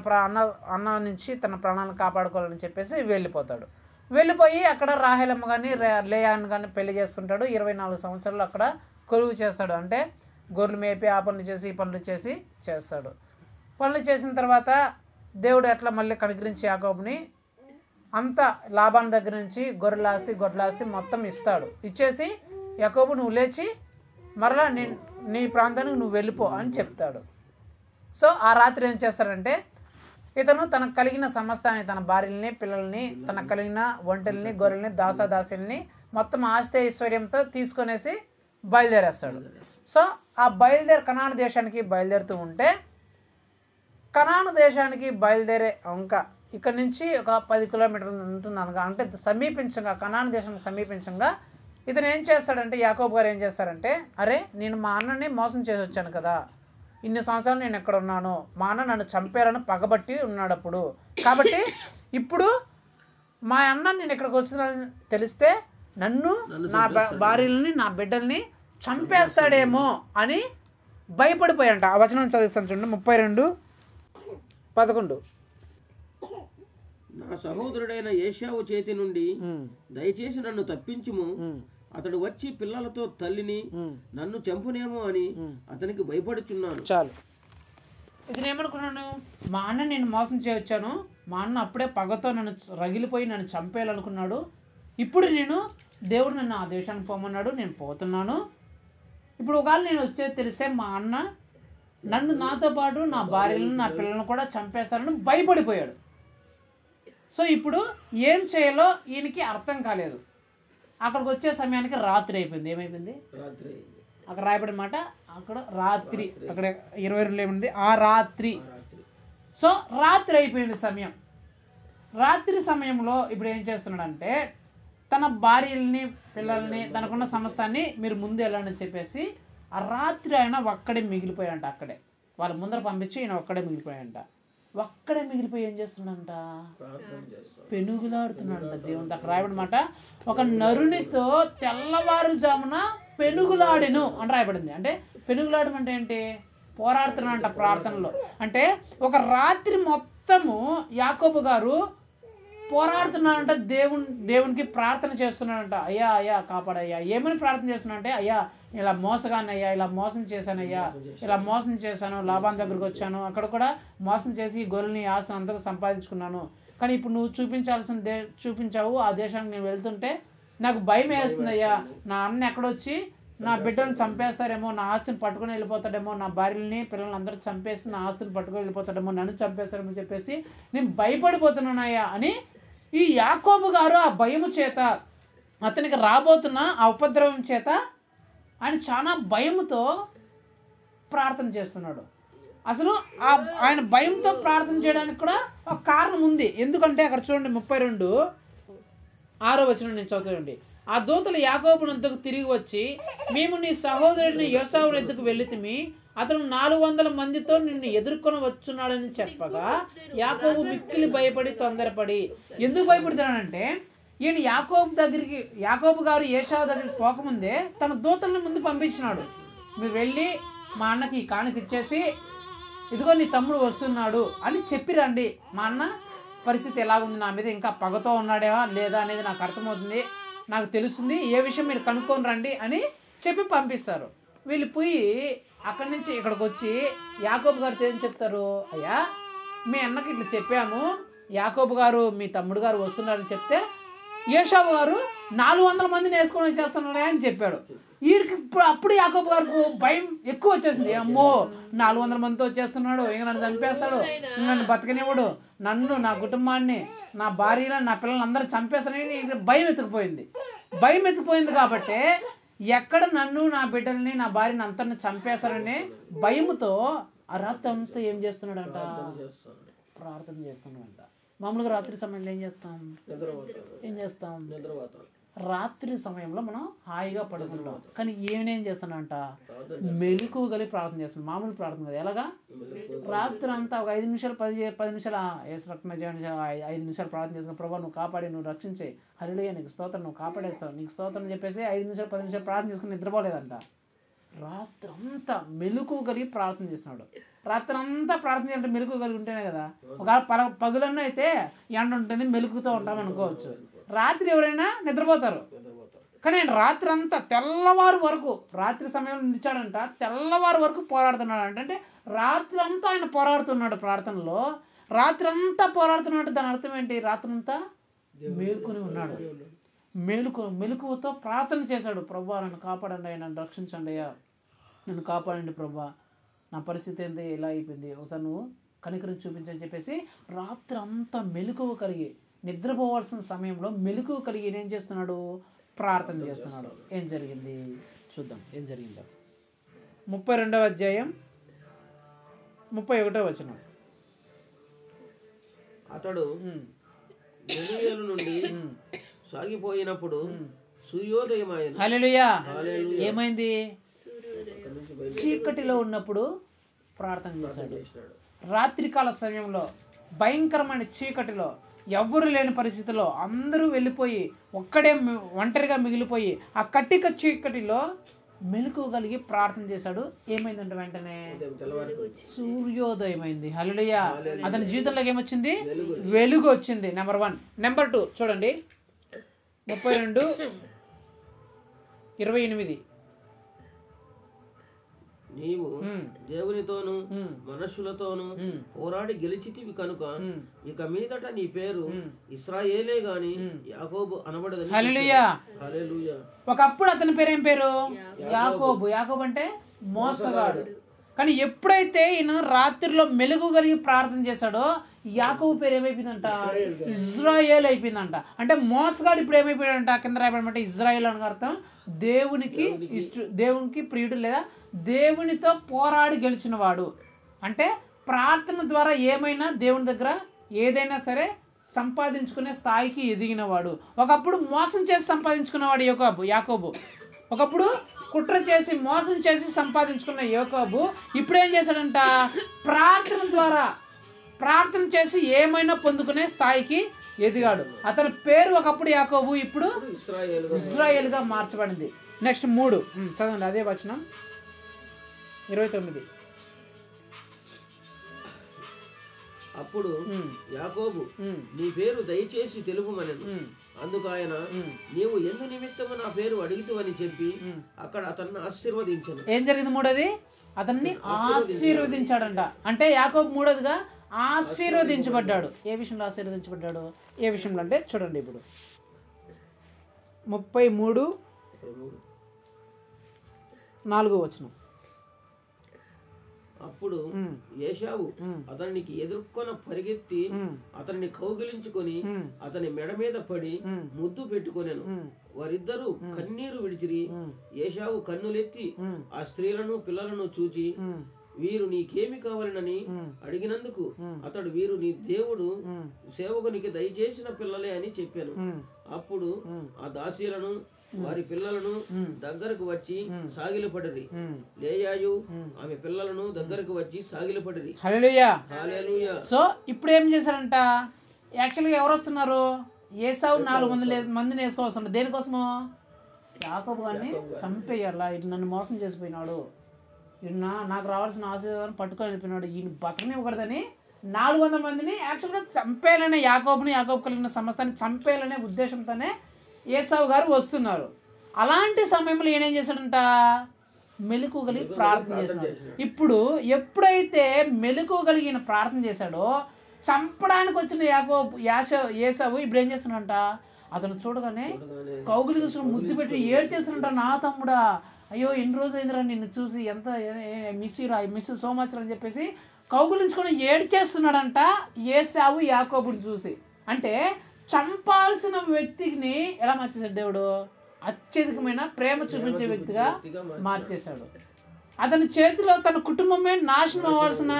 అన్న నుంచి తన ప్రాణాలను కాపాడుకోవాలని చెప్పేసి వెళ్ళిపోతాడు. వెళ్ళిపోయి అక్కడ రాహేల్ అమ్మ కానీ లేయాను కానీ పెళ్లి చేసుకుంటాడు. 24 సంవత్సరాలు అక్కడ కొలువు చేస్తాడు. అంటే గొర్రెలు మేపి ఆ పనులు చేసి ఈ పనులు చేస్తాడు. పనులు చేసిన తర్వాత దేవుడు ఎట్లా మళ్ళీ కనికరించి యాకోబుని అంతా లాబాను దగ్గర నుంచి గొర్రెలాస్తి మొత్తం ఇస్తాడు. ఇచ్చేసి యాకోబు నువ్వు లేచి మరలా నీ ప్రాంతానికి నువ్వు వెళ్ళిపో అని చెప్తాడు. సో ఆ రాత్రి ఏం చేస్తాడంటే, ఇతను తనకు కలిగిన సమస్తాన్ని, తన భార్యల్ని, పిల్లల్ని, తనకు కలిగిన ఒంటెల్ని, గొర్రెల్ని, దాసాదాసుల్ని మొత్తం ఆస్తి ఐశ్వర్యంతో తీసుకొనేసి బయలుదేరేస్తాడు. సో ఆ కనాను దేశానికి బయలుదేరుతూ ఉంటే, కనాను దేశానికి బయలుదేరే ఇక్కడ నుంచి ఒక 10 కిలోమీటర్లు ఉంటుంది అనగా, అంటే కనాను దేశానికి సమీపించంగా ఇతను ఏం చేస్తాడంటే, యాకోబు గారు ఏం చేస్తారంటే, అరే నేను మా అన్నని మోసం చేసి వచ్చాను కదా, ఇన్ని సంవత్సరాలు నేను ఎక్కడ ఉన్నాను, మా అన్న నన్ను చంపారని పగబట్టి ఉన్నాడు అప్పుడు, కాబట్టి ఇప్పుడు మా అన్న నేను ఇక్కడికి వచ్చిందని తెలిస్తే నన్ను, నా భార్యలని, నా బిడ్డల్ని చంపేస్తాడేమో అని భయపడిపోయాడంట. ఆ వచనం చదివిస్తాను చూడండి, 32:11. నా సహోదరుడైన ఏశావు చేతి నుండి దయచేసి నన్ను తప్పించుము, అతడు వచ్చి పిల్లలతో తల్లిని నన్ను చంపునేమో అని అతనికి భయపడుచున్నాను. చాలు. ఇది ఏమనుకున్నాను, మా అన్న నేను మోసం చేయొచ్చాను, మా అన్న అప్పుడే పగతో నన్ను రగిలిపోయి నన్ను చంపేయాలనుకున్నాడు, ఇప్పుడు నేను దేవుడు నన్ను ఆ దేశానికి పోమన్నాడు, నేను పోతున్నాను, ఇప్పుడు ఒకవేళ నేను వచ్చేది తెలిస్తే మా అన్న నన్ను, నాతో పాటు నా భార్యలను, నా పిల్లలను కూడా చంపేస్తానని భయపడిపోయాడు. సో ఇప్పుడు ఏం చేయాలో ఈయనకి అర్థం కాలేదు. అక్కడికి వచ్చే సమయానికి రాత్రి అయిపోయింది. ఏమైపోయింది? అక్కడ రాయబడిన మాట, అక్కడ రాత్రి, అక్కడ 22 ఏముంది, ఆ రాత్రి. సో రాత్రి అయిపోయింది సమయం. రాత్రి సమయంలో ఇప్పుడు ఏం చేస్తున్నాడంటే, తన భార్యల్ని, పిల్లల్ని, తనకున్న సమస్తాన్ని మీరు ముందు వెళ్ళండి చెప్పేసి ఆ రాత్రి ఆయన ఒక్కడే మిగిలిపోయాడంట. అక్కడే వాళ్ళ ముందర పంపించి ఈయన ఒక్కడే మిగిలిపోయాడంట. ఒక్కడే మిగిలిపోయి ఏం చేస్తున్నాడంట, పెనుగులాడుతున్నాడంట దేవుని. అక్కడ రాయబడిన మాట, ఒక నరునితో తెల్లవారుజామున పెనుగులాడెను అని రాయబడింది. అంటే పెనుగులాడడం అంటే ఏంటి? పోరాడుతున్నాడంట ప్రార్థనలో. అంటే ఒక రాత్రి మొత్తము యాకోబు గారు పోరాడుతున్నాడంట, దేవునికి ప్రార్థన చేస్తున్నాడంట. అయ్యా అయ్యా కాపాడయ్యా. ఏమని ప్రార్థన చేస్తున్నాడంటే, అయ్యా ఇలా మోసగానయ్యా, ఇలా మోసం చేశానయ్యా, ఇలా మోసం చేశాను, లాభాన్ దగ్గరకు వచ్చాను, అక్కడ కూడా మోసం చేసి గొర్రెల్ని, ఆశను అంతా సంపాదించుకున్నాను, కానీ ఇప్పుడు నువ్వు చూపించావు, ఆ దేశానికి నేను వెళ్తుంటే నాకు భయం వేస్తుందయ్యా, నా అన్న ఎక్కడొచ్చి నా బిడ్డలను చంపేస్తారేమో, నా ఆస్తిని పట్టుకొని వెళ్ళిపోతాడేమో, నా భార్యని, పిల్లల్ని అందరూ చంపేసి నా ఆస్తిని పట్టుకొని వెళ్ళిపోతాడేమో, నన్ను చంపేస్తారేమో చెప్పేసి నేను భయపడిపోతున్నానయ్యా అని ఈ యాకోబు గారు ఆ భయము చేత, అతనికి రాబోతున్న ఆ ఉపద్రవం చేత ఆయన చాలా భయంతో ప్రార్థన చేస్తున్నాడు. అసలు ఆయన భయంతో ప్రార్థన చేయడానికి కూడా ఒక కారణం ఉంది. ఎందుకంటే అక్కడ చూడండి 32:6 నేను చదువుతానండి. ఆ దూతలు యాకోబు వద్దకు తిరిగి వచ్చి, మేము నీ సహోదరుడిని యోసావు వద్దకు వెళ్ళితిమి, అతను 400 మందితో నిన్ను ఎదుర్కొని వచ్చున్నాడని చెప్పగా యాకోబు మిక్కిలి భయపడి తొందరపడి. ఎందుకు భయపడుతున్నాడంటే, ఈయన యాకోబు గారు ఏశావు దగ్గరికి పోకముందే తన దూతలను ముందు పంపించినాడు. మీరు వెళ్ళి మా అన్నకి ఈ కానుక ఇచ్చేసి, ఇదిగో నీ తమ్ముడు వస్తున్నాడు అని చెప్పి రండి, మా అన్న పరిస్థితి ఎలాగుంది, నా మీద ఇంకా పగతో ఉన్నాడేవా లేదా అనేది నాకు అర్థమవుతుంది, నాకు తెలుస్తుంది, ఏ విషయం మీరు కనుక్కొని రండి అని చెప్పి పంపిస్తారు. వీళ్ళు పోయి అక్కడి నుంచి ఇక్కడికి వచ్చి యాకోబు గారితో ఏం చెప్తారు, అయ్యా మీ అన్నకి ఇట్లా చెప్పాము, యాకోబు గారు మీ తమ్ముడు గారు వస్తున్నారని చెప్తే ఏశావు గారు 400 మందిని వేసుకొని వచ్చేస్తున్నాడే అని చెప్పాడు. వీరికి అప్పుడు యాకోబు గారికి భయం ఎక్కువ వచ్చేసింది. అమ్మో 400 మందితో వచ్చేస్తున్నాడు, ఇంక నన్ను చంపేస్తాడు, నన్ను బతకనివ్వడు, నన్ను, నా కుటుంబాన్ని, నా భార్యను, నా పిల్లల్ని అందరూ చంపేస్తానని భయం ఎత్తుకుపోయింది. కాబట్టి ఎక్కడ నన్ను, నా బిడ్డల్ని, నా భార్యని అంతని చంపేస్తారని భయముతో ఆ రాత్రి అంతా ఏం చేస్తున్నాడంట, ప్రార్థన చేస్తున్నాడంట. మామూలుగా రాత్రి సమయంలో ఏం చేస్తాం? రాత్రి సమయంలో మనం హాయిగా పడుకుంటాం, కానీ ఏమేం చేస్తున్నాడంట, మెలకువ కలిగి ప్రార్థన చేస్తున్నాం. మామూలు ప్రార్థన కదా, ఎలాగా రాత్రి అంతా ఒక 5 నిమిషాలు 10 నిమిషాలు 5 నిమిషాలు ప్రార్థన చేస్తున్నా, ప్రభా నువ్వు కాపాడి, నువ్వు రక్షించే, హల్లెలూయా నీకు స్తోత్రం, నువ్వు కాపాడేస్తావు, నీకు స్తోత్రం చెప్పేసి 5 నిమిషాలు 10 నిమిషాలు ప్రార్థన చేసుకుని నిద్రపోలేదంట. రాత్రి అంతా మెలకువ కలిగి ప్రార్థన చేస్తున్నాడు. రాత్రి అంతా ప్రార్థన చేయాలంటే మెలకువ కలిగి ఉంటేనే కదా. ఒకవేళ పగులన్న అయితే ఎండ ఉంటుంది, మెలుకుతో ఉంటాం అనుకోవచ్చు. రాత్రి ఎవరైనా నిద్రపోతారు, కానీ ఆయన రాత్రి అంతా తెల్లవారు వరకు, రాత్రి సమయంలో నిలిచాడంట, తెల్లవారు వరకు పోరాడుతున్నాడు. అంటే రాత్రి అంతా ఆయన పోరాడుతున్నాడు ప్రార్థనలో. రాత్రి అంతా పోరాడుతున్నాడు, దాని అర్థం ఏంటి? రాత్రి అంతా మేలుకొని ఉన్నాడు. మెలకువతో ప్రార్థన చేశాడు. ప్రభువా నన్ను కాపాడండి, నన్ను రక్షించండి అయ్యా, నన్ను కాపాడండి ప్రభువా, నా పరిస్థితి ఏంటి, ఎలా అయిపోయింది, ఒకసారి నువ్వు కనికరం చూపించని చెప్పేసి రాత్రి అంతా మెలకువ కలిగి, నిద్రపోవాల్సిన సమయంలో మెలకువ కలిగి ఏం చేస్తున్నాడు? ప్రార్థన చేస్తున్నాడు. ఏం జరిగింది చూద్దాం, ఏం జరిగిందో. 32వ అధ్యాయం 31వ వచనం. అతడు బెనూయేలు నుండి సాగిపోయినప్పుడు సూర్యోదయమాయను. హల్లెలూయా. ఏమైంది? చీకటిలో ఉన్నప్పుడు ప్రార్థన చేశాడు. రాత్రికాల సమయంలో భయంకరమైన చీకటిలో ఎవ్వరు లేని పరిస్థితిలో అందరూ వెళ్ళిపోయి ఒక్కడే ఒంటరిగా మిగిలిపోయి ఆ కట్టిక చీకటిలో మెలకువగలిగి ప్రార్థన చేశాడు. ఏమైందంటే వెంటనే సూర్యోదయమైంది. హల్లెలూయా. అతని జీవితంలోకి ఏమొచ్చింది? వెలుగు వచ్చింది. నెంబర్ 1. నెంబర్ 2 చూడండి, 32:28. నీవు దేవునితోను మనుషులతోను పోరాడి గెలిచితివి కనుక ఇక మీదట నీ పేరు ఇశ్రాయేలే గాని యాకోబు అనబడదని. హల్లెలూయా. హల్లెలూయా. ఒకప్పుడు అతని పేరు ఏం పేరు? యాకోబు. యాకోబు అంటే మోసగాడు. కానీ ఎప్పుడైతే ఈయన రాత్రిలో మెలుగు కలిగి ప్రార్థన చేశాడో యాకోబు పేరు ఏమైపోయిందంట? ఇజ్రాయేల్ అయిపోయిందంట. అంటే మోసగాడు ఇప్పుడు ఏమైపోయాడంట? కింద రాయబడమంటే ఇజ్రాయేల్ అని అర్థం దేవునికి ప్రియుడు లేదా దేవునితో పోరాడి గెలిచిన వాడు. అంటే ప్రార్థన ద్వారా ఏమైనా దేవుని దగ్గర ఏదైనా సరే సంపాదించుకునే స్థాయికి ఎదిగినవాడు. ఒకప్పుడు మోసం చేసి సంపాదించుకున్నవాడు యాకోబు. ఒకప్పుడు కుట్ర చేసి మోసం చేసి సంపాదించుకున్న యాకోబు ఇప్పుడు ఏం చేశాడంట? ప్రార్థన ద్వారా ప్రార్థన చేసి ఏమైనా పొందుకునే స్థాయికి ఎదిగాడు. అతని పేరు ఒకప్పుడు యాకోబు, ఇప్పుడు ఇజ్రాయేల్గా మార్చబడింది. నెక్స్ట్ 3 చదవండి, అదే వచనం 29. అప్పుడు యాకోబు నీ పేరు దయచేసి తెలుపుమనెను. అందుకు ఆయన నీవు ఎందు నిమిత్తము నా పేరు అడిగితువని చెప్పి అక్కడ అతన్ని ఆశీర్వదించను. ఏం జరిగింది? 3వది అతన్ని ఆశీర్వదించాడంట. అంటే యాకోబు 3వదిగా ఆశీర్వదించబడ్డాడు. ఏ విషయంలో ఆశీర్వదించబడ్డాడు? ఏ విషయంలో అంటే చూడండి, ఇప్పుడు 33:4 అప్పుడు ఏశావు అతనికి ఎదుర్కొన పరిగెత్తి అతన్ని కౌగిలించుకొని అతని మెడ మీద పడి ముద్దు పెట్టుకొనెను. వారిద్దరూ కన్నీరు విడిచిరి. ఏశావు కన్నులెత్తి ఆ స్త్రీలను పిల్లలను చూచి వీరు నీకేమి కావాలనని అడిగినందుకు అతడు వీరు నీ దేవుడు సేవకునికి దయచేసిన పిల్లలే అని చెప్పాను. అప్పుడు ఆ దాసీలను వారి పిల్లలను దగ్గరకు వచ్చి సాగిలపడిరి. లేయాయు ఆమె పిల్లలను దగ్గరకు వచ్చి సాగిలపడిరి. హల్లెలూయా. హల్లెలూయా. సో ఇప్పుడు ఏం చేశారంట? యాక్చువల్గా ఎవరు వస్తున్నారు? ఏసావు 400 మందిని వేసుకోవస్తున్నారు. దేనికోసము? యాకోబు గారిని చంపేయాలా, ఇటు నన్ను మోసం చేసిపోయినాడు, ఈయన నాకు రావాల్సిన ఆశీర్వాదాన్ని పట్టుకొని వెళ్ళిపోయినాడు, ఈయన బతకనివ్వకూడదని 400 మందిని యాక్చువల్గా చంపేయాలనే, యాకోబు కలిగిన సమస్తాన్ని చంపేయాలనే ఉద్దేశంతోనే ఏసావు గారు వస్తున్నారు. అలాంటి సమయంలో ఈయనేం చేశాడంట? మెలకువ కలిగి ప్రార్థన చేసినాడు. ఇప్పుడు ఎప్పుడైతే మెలకువ కలిగిన ప్రార్థన చేశాడో చంపడానికి వచ్చిన ఏసావు ఇప్పుడు ఏం చేస్తున్నాడంట? అతను చూడగానే కౌగులి కూర్చొని ముద్దు పెట్టి ఏడ్చేస్తున్నట, నా తమ్ముడా, అయ్యో ఎన్ని రోజులు అయిందిరా నిన్ను చూసి, ఎంత మిస్ సో మచ్ అని చెప్పేసి కౌగులించుకొని ఏడ్చేస్తున్నాడంట ఏసావు యాకోబుని చూసి. అంటే చంపాల్సిన వ్యక్తిని ఎలా మార్చేశాడు దేవుడు? అత్యధికమైన ప్రేమ చూపించే వ్యక్తిగా మార్చేశాడు. అతని చేతిలో తన కుటుంబమే నాశనం అవ్వాల్సిన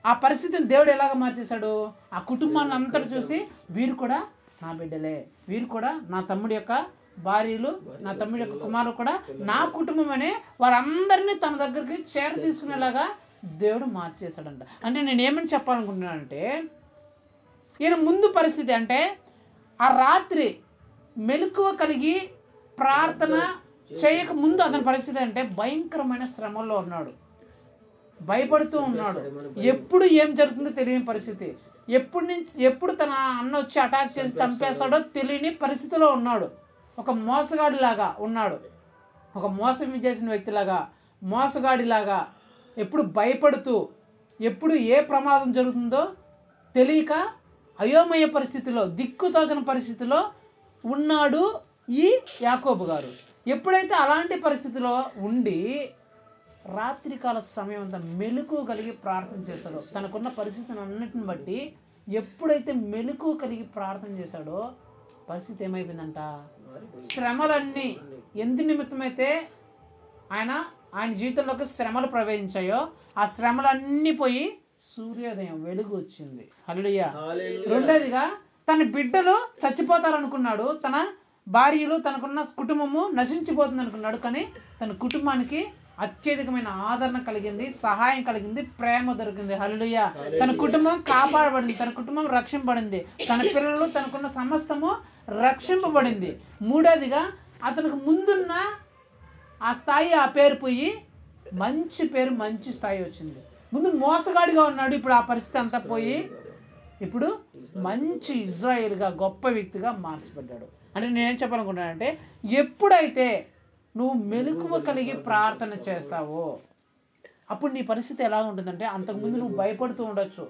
ఆ పరిస్థితిని దేవుడు ఎలాగ మార్చేశాడు? ఆ కుటుంబాన్ని అంతటా చూసి వీరు కూడా నా బిడ్డలే, వీరు కూడా నా తమ్ముడి యొక్క భార్యలు, నా తమ్ముడి యొక్క కుమారులు కూడా నా కుటుంబం అనే వారందరినీ తన దగ్గరికి చేర తీసుకునేలాగా దేవుడు మార్చేశాడంట. అంటే నేను ఏమని చెప్పాలనుకుంటున్నానంటే, ఈయన ముందు పరిస్థితి అంటే ఆ రాత్రి మెలకువ కలిగి ప్రార్థన చేయక ముందు అతని పరిస్థితి అంటే భయంకరమైన శ్రమల్లో ఉన్నాడు, భయపడుతూ ఉన్నాడు, ఎప్పుడు ఏం జరుగుతుందో తెలియని పరిస్థితి, ఎప్పుడు తన అన్న వచ్చి అటాక్ చేసి చంపేస్తాడో తెలియని పరిస్థితిలో ఉన్నాడు. ఒక మోసగాడిలాగా ఉన్నాడు, ఒక మోసం చేసిన వ్యక్తిలాగా, మోసగాడిలాగా ఎప్పుడు భయపడుతూ, ఎప్పుడు ఏ ప్రమాదం జరుగుతుందో తెలియక అయోమయ పరిస్థితిలో, దిక్కుతోచని పరిస్థితిలో ఉన్నాడు ఈ యాకోబు గారు. ఎప్పుడైతే అలాంటి పరిస్థితిలో ఉండి రాత్రికాల సమయం అంతా మెలకువ కలిగి ప్రార్థన చేశాడో, తనకున్న పరిస్థితిని అన్నిటిని బట్టి ఎప్పుడైతే మెలకువ కలిగి ప్రార్థన చేశాడో పరిస్థితి ఏమైపోయిందంట? శ్రమలన్నీ ఎందు నిమిత్తమైతే ఆయన జీవితంలోకి శ్రమలు ప్రవేశించాయో ఆ శ్రమలన్నీ పోయి సూర్యోదయం వెలుగు వచ్చింది. హల్లెలూయా. రెండోదిగా తన బిడ్డలు చచ్చిపోతారనుకున్నాడు, తన భార్యలు తనకున్న కుటుంబము నశించిపోతుంది అనుకున్నాడు. కానీ తన కుటుంబానికి అత్యధికమైన ఆదరణ కలిగింది, సహాయం కలిగింది, ప్రేమ దొరికింది. హల్లెలూయా. తన కుటుంబం కాపాడబడింది, తన కుటుంబం రక్షింపబడింది, తన పిల్లలు తనకున్న సమస్తము రక్షింపబడింది. మూడోదిగా అతనికి ముందున్న ఆ స్థాయి, ఆ పేరు పోయి మంచి పేరు, మంచి స్థాయి వచ్చింది. ముందు మోసగాడిగా ఉన్నాడు, ఇప్పుడు ఆ పరిస్థితి అంతా పోయి ఇప్పుడు మంచి ఇజ్రాయేల్గా గొప్ప వ్యక్తిగా మార్చబడ్డాడు. అంటే నేనేం చెప్పాలనుకుంటున్నానంటే, ఎప్పుడైతే నువ్వు మెలకువ కలిగి ప్రార్థన చేస్తావో అప్పుడు నీ పరిస్థితి ఎలా ఉంటుందంటే, అంతకుముందు నువ్వు భయపడుతూ ఉండొచ్చు.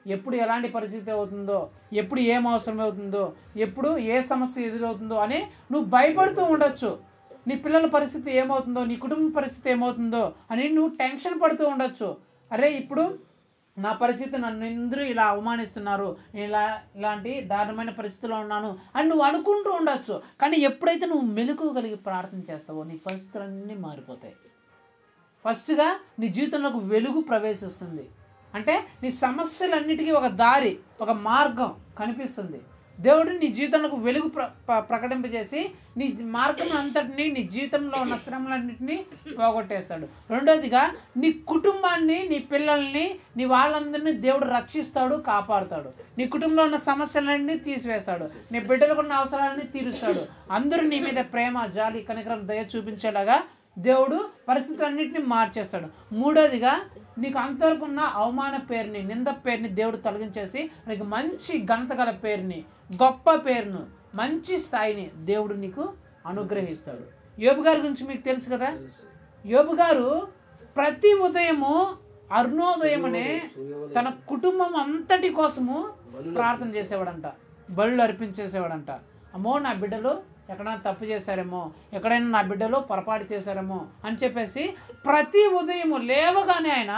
ఎప్పుడు ఎలాంటి పరిస్థితి అవుతుందో, ఎప్పుడు ఏం అవసరం అవుతుందో, ఎప్పుడు ఏ సమస్య ఎదురవుతుందో అని నువ్వు భయపడుతూ ఉండొచ్చు. నీ పిల్లల పరిస్థితి ఏమవుతుందో, నీ కుటుంబ పరిస్థితి ఏమవుతుందో అని నువ్వు టెన్షన్ పడుతూ ఉండొచ్చు. అరే ఇప్పుడు నా పరిస్థితి, నన్ను అందరూ ఇలా అవమానిస్తున్నారు, నేను ఇలాంటి దారుణమైన పరిస్థితిలో ఉన్నాను అని నువ్వు అనుకుంటూ ఉండొచ్చు. కానీ ఎప్పుడైతే నువ్వు మెలకువ కలిగి ప్రార్థన చేస్తావో నీ పరిస్థితులన్నీ మారిపోతాయి. ఫస్ట్గా నీ జీవితంలోకి వెలుగు ప్రవేశిస్తుంది. అంటే నీ సమస్యలన్నిటికీ ఒక దారి, ఒక మార్గం కనిపిస్తుంది. దేవుడు నీ జీవితంలోకి వెలుగు ప్రకటింపజేసి నీ మార్గం అంతటిని, నీ జీవితంలో ఉన్న శ్రమలన్నింటినీ పోగొట్టేస్తాడు. రెండోదిగా నీ కుటుంబాన్ని, నీ పిల్లల్ని, నీ వాళ్ళందరినీ దేవుడు రక్షిస్తాడు, కాపాడుతాడు. నీ కుటుంబంలో ఉన్న సమస్యలన్నీ తీసివేస్తాడు, నీ బిడ్డలకు ఉన్న అవసరాలన్నీ తీరుస్తాడు. అందరూ నీ మీద ప్రేమ, జాలి, కనికరం, దయ చూపించేలాగా దేవుడు పరిస్థితులన్నింటినీ మార్చేస్తాడు. మూడోదిగా నీకు అంతవరకు ఉన్న అవమాన పేరుని, నింద పేరుని దేవుడు తొలగించేసి నీకు మంచి ఘనత గల పేరుని, గొప్ప పేరును, మంచి స్థాయిని దేవుడు నీకు అనుగ్రహిస్తాడు. యోబు గారి గురించి మీకు తెలుసు కదా. యోబు గారు ప్రతి ఉదయము అరుణోదయమనే తన కుటుంబం అంతటి కోసము ప్రార్థన చేసేవాడంట, బలులు అర్పించేసేవాడంట. అమ్మో నా బిడ్డలు ఎక్కడైనా తప్పు చేశారేమో, ఎక్కడైనా నా బిడ్డలు పొరపాటు చేశారేమో అని చెప్పేసి ప్రతి ఉదయం లేవగానే ఆయన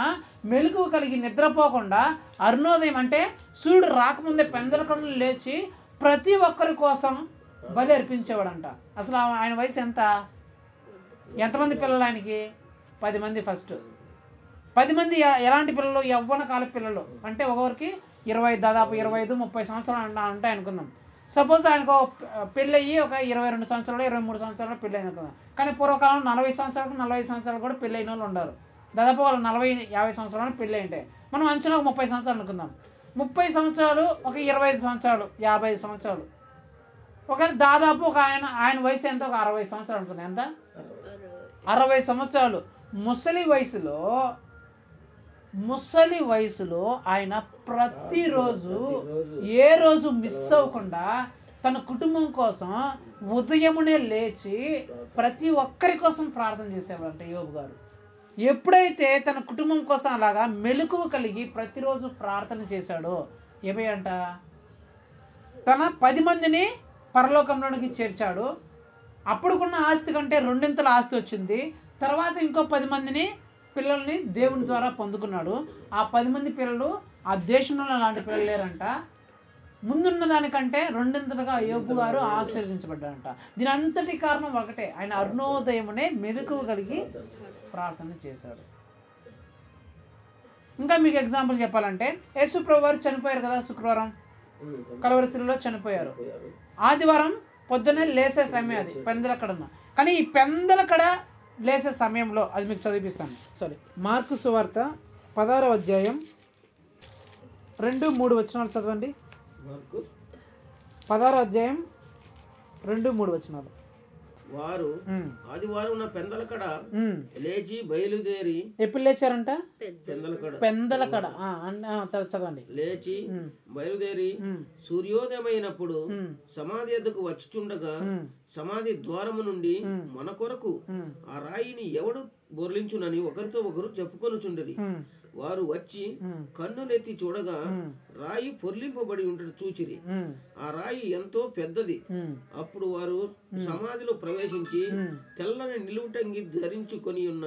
మెలకువ కలిగి నిద్రపోకుండా అరుణోదయం అంటే సూర్యుడు రాకముందే పెందల కన్నులు లేచి ప్రతి ఒక్కరి కోసం బలి అర్పించేవాడంట. అసలు ఆయన వయసు ఎంతమంది పిల్లలు ఆయనకి? 10 మంది. ఫస్ట్ 10 మంది ఎలాంటి పిల్లలు? యవ్వన కాల పిల్లలు. అంటే ఒకరికి దాదాపు 25-30 సంవత్సరాలు ఉంటాయి అనుకుందాం. సపోజ్ ఆయనకు పెళ్ళి అయ్యి ఒక 22 సంవత్సరాలు 23 సంవత్సరాలు పెళ్ళి అయిన అనుకుందాం. కానీ పూర్వకాలం 40 సంవత్సరాలకు 45 సంవత్సరాలు కూడా పెళ్ళి అయిన వాళ్ళు ఉన్నారు. దాదాపు వాళ్ళు 40-50 సంవత్సరాలు పెళ్ళి ఉంటాయి. మనం అంచనా 30 సంవత్సరాలు అనుకుందాం. 30 సంవత్సరాలు, ఒక 25 సంవత్సరాలు, 50 సంవత్సరాలు. ఒకవేళ దాదాపు ఒక ఆయన వయసు ఎంత? ఒక 60 సంవత్సరాలు అనుకుందాం. ఎంత? 60 సంవత్సరాలు. ముసలి వయసులో ఆయన ప్రతిరోజు ఏ రోజు మిస్ అవ్వకుండా తన కుటుంబం కోసం ఉదయమునే లేచి ప్రతి ఒక్కరి కోసం ప్రార్థన చేసేవాడంట యోబు గారు. ఎప్పుడైతే తన కుటుంబం కోసం అలాగా మెలకువ కలిగి ప్రతిరోజు ప్రార్థన చేశాడో ఏమయ్యంట, తన 10 మందిని పరలోకంలోనికి చేర్చాడు. అప్పుడుకున్న ఆస్తి కంటే 2 ఆస్తి వచ్చింది. తర్వాత ఇంకో 10 మందిని పిల్లల్ని దేవుని ద్వారా పొందుకున్నాడు. ఆ 10 మంది పిల్లలు ఆ దేశంలో అలాంటి పిల్లలు లేరంట. ముందున్న దానికంటే 2 యోబు గారు ఆశీర్వదించబడ్డారంట. దీని అంతటి కారణం ఒకటే, ఆయన అరుణోదయమునే మెలకువ కలిగి ప్రార్థన చేశాడు. ఇంకా మీకు ఎగ్జాంపుల్ చెప్పాలంటే, యేసు ప్రభు వారు చనిపోయారు కదా, శుక్రవారం కలవరి శిలువలో చనిపోయారు. ఆదివారం పొద్దున్నే లేసే సమయం అది పెందలకడన. కానీ ఈ పెందలకడ లేసే సమయంలో అది మీకు చదివిస్తాను. సారీ, మార్కు సువార్త 16వ అధ్యాయం 2-3 వచనాలు చదవండి. 16వ అధ్యాయం 2-3 వచనాలు. వారు ఆదివారం పెందలకడ లేచి బయలుదేరి. ఎప్పుడు లేచారంట? పెందలకడ. చదవండి. లేచి బయలుదేరి సూర్యోదయమైనప్పుడు సమాధి ఎద్దకు వచ్చుచుండగా సమాధి ద్వారము నుండి మన కొరకు ఆ రాయిని ఎవడు బొర్లించునని ఒకరితో ఒకరు చెప్పుకొనుచుండరి. వారు వచ్చి కన్నులెత్తి చూడగా రాయి పొర్లింపబడి ఉంటది చూచిరి. ఆ రాయి ఎంతో పెద్దది. అప్పుడు వారు సమాధిలో ప్రవేశించి తెల్లని నిలువుటంగి ధరించుకొని ఉన్న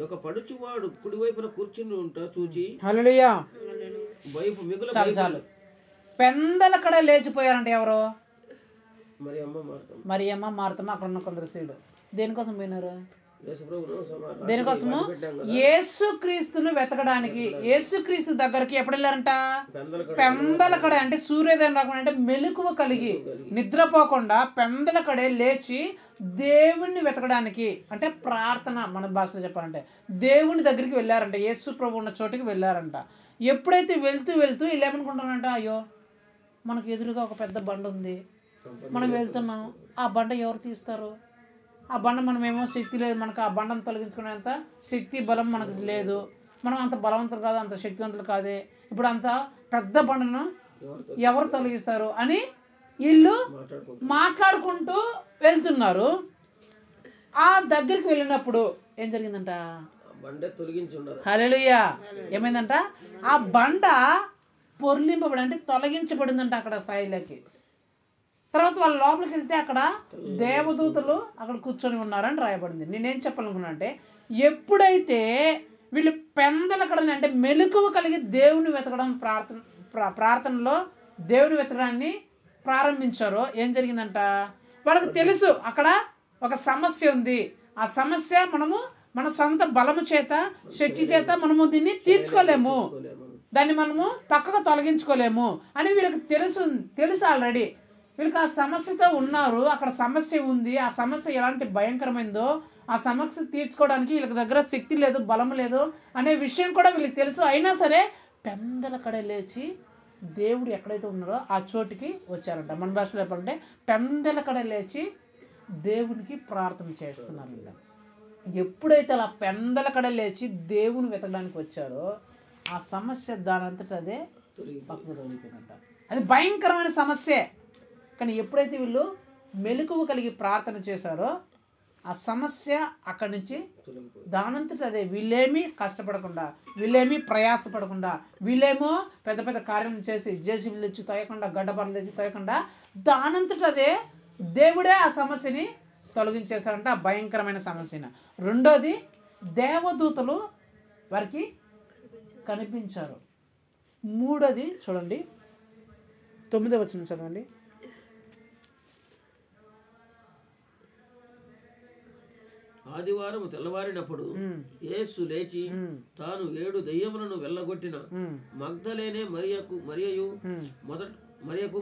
ఒక పడుచువాడు కుడివైపున కూర్చుని ఉంటా చూచి హల్లెలూయా వైపు మిగులు పెందలకడ లేచిపోయారంటే ఎవరు? మరి అమ్మ మార్తమ్మ. అక్కడ ఉన్న కొందరు స్త్రీలు దేనికోసం పోయినారు? దేనికోసము? యేసుక్రీస్తును వెతకడానికి. యేసుక్రీస్తు దగ్గరికి ఎప్పుడు వెళ్ళారంట? పెందలకడే, అంటే సూర్యోదయం రాకుండా, అంటే మెలకువ కలిగి నిద్రపోకుండా పెందలకడే లేచి దేవుణ్ణి వెతకడానికి, అంటే ప్రార్థన, మన భాషలో చెప్పాలంటే దేవుని దగ్గరికి వెళ్ళారంట. యేసు ప్రభు ఉన్న చోటికి వెళ్ళారంట. ఎప్పుడైతే వెళ్తూ వెళ్తూ వీళ్ళు ఏమనుకుంటారంట, అయ్యో మనకు ఎదురుగా ఒక పెద్ద బండ ఉంది, మనం వెళ్తున్నాం, ఆ బండ ఎవరు తీస్తారు? ఆ బండ మనమేమో శక్తి లేదు, మనకు ఆ బండను తొలగించుకునేంత శక్తి బలం మనకు లేదు, మనం అంత బలవంతులు కాదు, అంత శక్తివంతులు కాదే, ఇప్పుడు అంత పెద్ద బండను ఎవరు తొలగిస్తారు అని వీళ్ళు మాట్లాడుకుంటూ వెళ్తున్నారు. ఆ దగ్గరికి వెళ్ళినప్పుడు ఏం జరిగిందంట? హల్లెలూయా. ఏమైందంట? ఆ బండ పొర్లింపబడి, అంటే తొలగించబడిందంట అక్కడ స్థాయిలోకి. తర్వాత వాళ్ళ లోపలికి వెళ్తే అక్కడ దేవదూతలు అక్కడ కూర్చొని ఉన్నారని రాయబడింది. నేనేం చెప్పాలనుకున్నా అంటే, ఎప్పుడైతే వీళ్ళు పెందలకడ, అంటే మెలకువ కలిగి దేవుని వెతకడం, ప్రార్థనలో దేవుని వెతకడాన్ని ప్రారంభించారో ఏం జరిగిందంట? వాళ్ళకి తెలుసు అక్కడ ఒక సమస్య ఉంది, ఆ సమస్య మనము మన సొంత బలము చేత, శక్తి చేత మనము దీన్ని తీర్చుకోలేము, దాన్ని మనము పక్కకు తొలగించుకోలేము అని వీళ్ళకి తెలుసు ఆల్రెడీ. వీళ్ళకి ఆ సమస్యతో ఉన్నారు, అక్కడ సమస్య ఉంది, ఆ సమస్య ఎలాంటి భయంకరమైందో, ఆ సమస్య తీర్చుకోవడానికి వీళ్ళకి దగ్గర శక్తి లేదు, బలం లేదు అనే విషయం కూడా వీళ్ళకి తెలుసు. అయినా సరే పెందలకడే లేచి దేవుడు ఎక్కడైతే ఉన్నారో ఆ చోటికి వచ్చారంట. మన భాషలో చెప్పాలంటే పెందలకడే లేచి దేవునికి ప్రార్థన చేస్తున్నారంట. ఎప్పుడైతే అలా పెందలకడే లేచి దేవుని వెతకడానికి వచ్చారో ఆ సమస్య దానంతట అదే పక్కకు తొలగిపోయిందంట. అది భయంకరమైన సమస్యే. కానీ ఎప్పుడైతే వీళ్ళు మెలకువ కలిగి ప్రార్థన చేశారో ఆ సమస్య అక్కడి నుంచి దానంతట అదే, వీళ్ళేమీ కష్టపడకుండా, వీళ్ళేమీ ప్రయాసపడకుండా, వీళ్ళేమో పెద్ద పెద్ద కార్యం చేసి జేసీబీలు తెచ్చి తోయకుండా, గడ్డపరలు తెచ్చి తోయకుండా, దానంతట అదే దేవుడే ఆ సమస్యని తొలగించేశారంట, ఆ భయంకరమైన సమస్యను. రెండోది, దేవదూతలు వారికి కనిపించారు. మూడోది చూడండి, 9వ వచనం చదవండి. ఆదివారం తెల్లవారినప్పుడు యేసు లేచి తాను 7 దెయ్యములను వెళ్ళగొట్టిన మగ్దలేనే మరియకు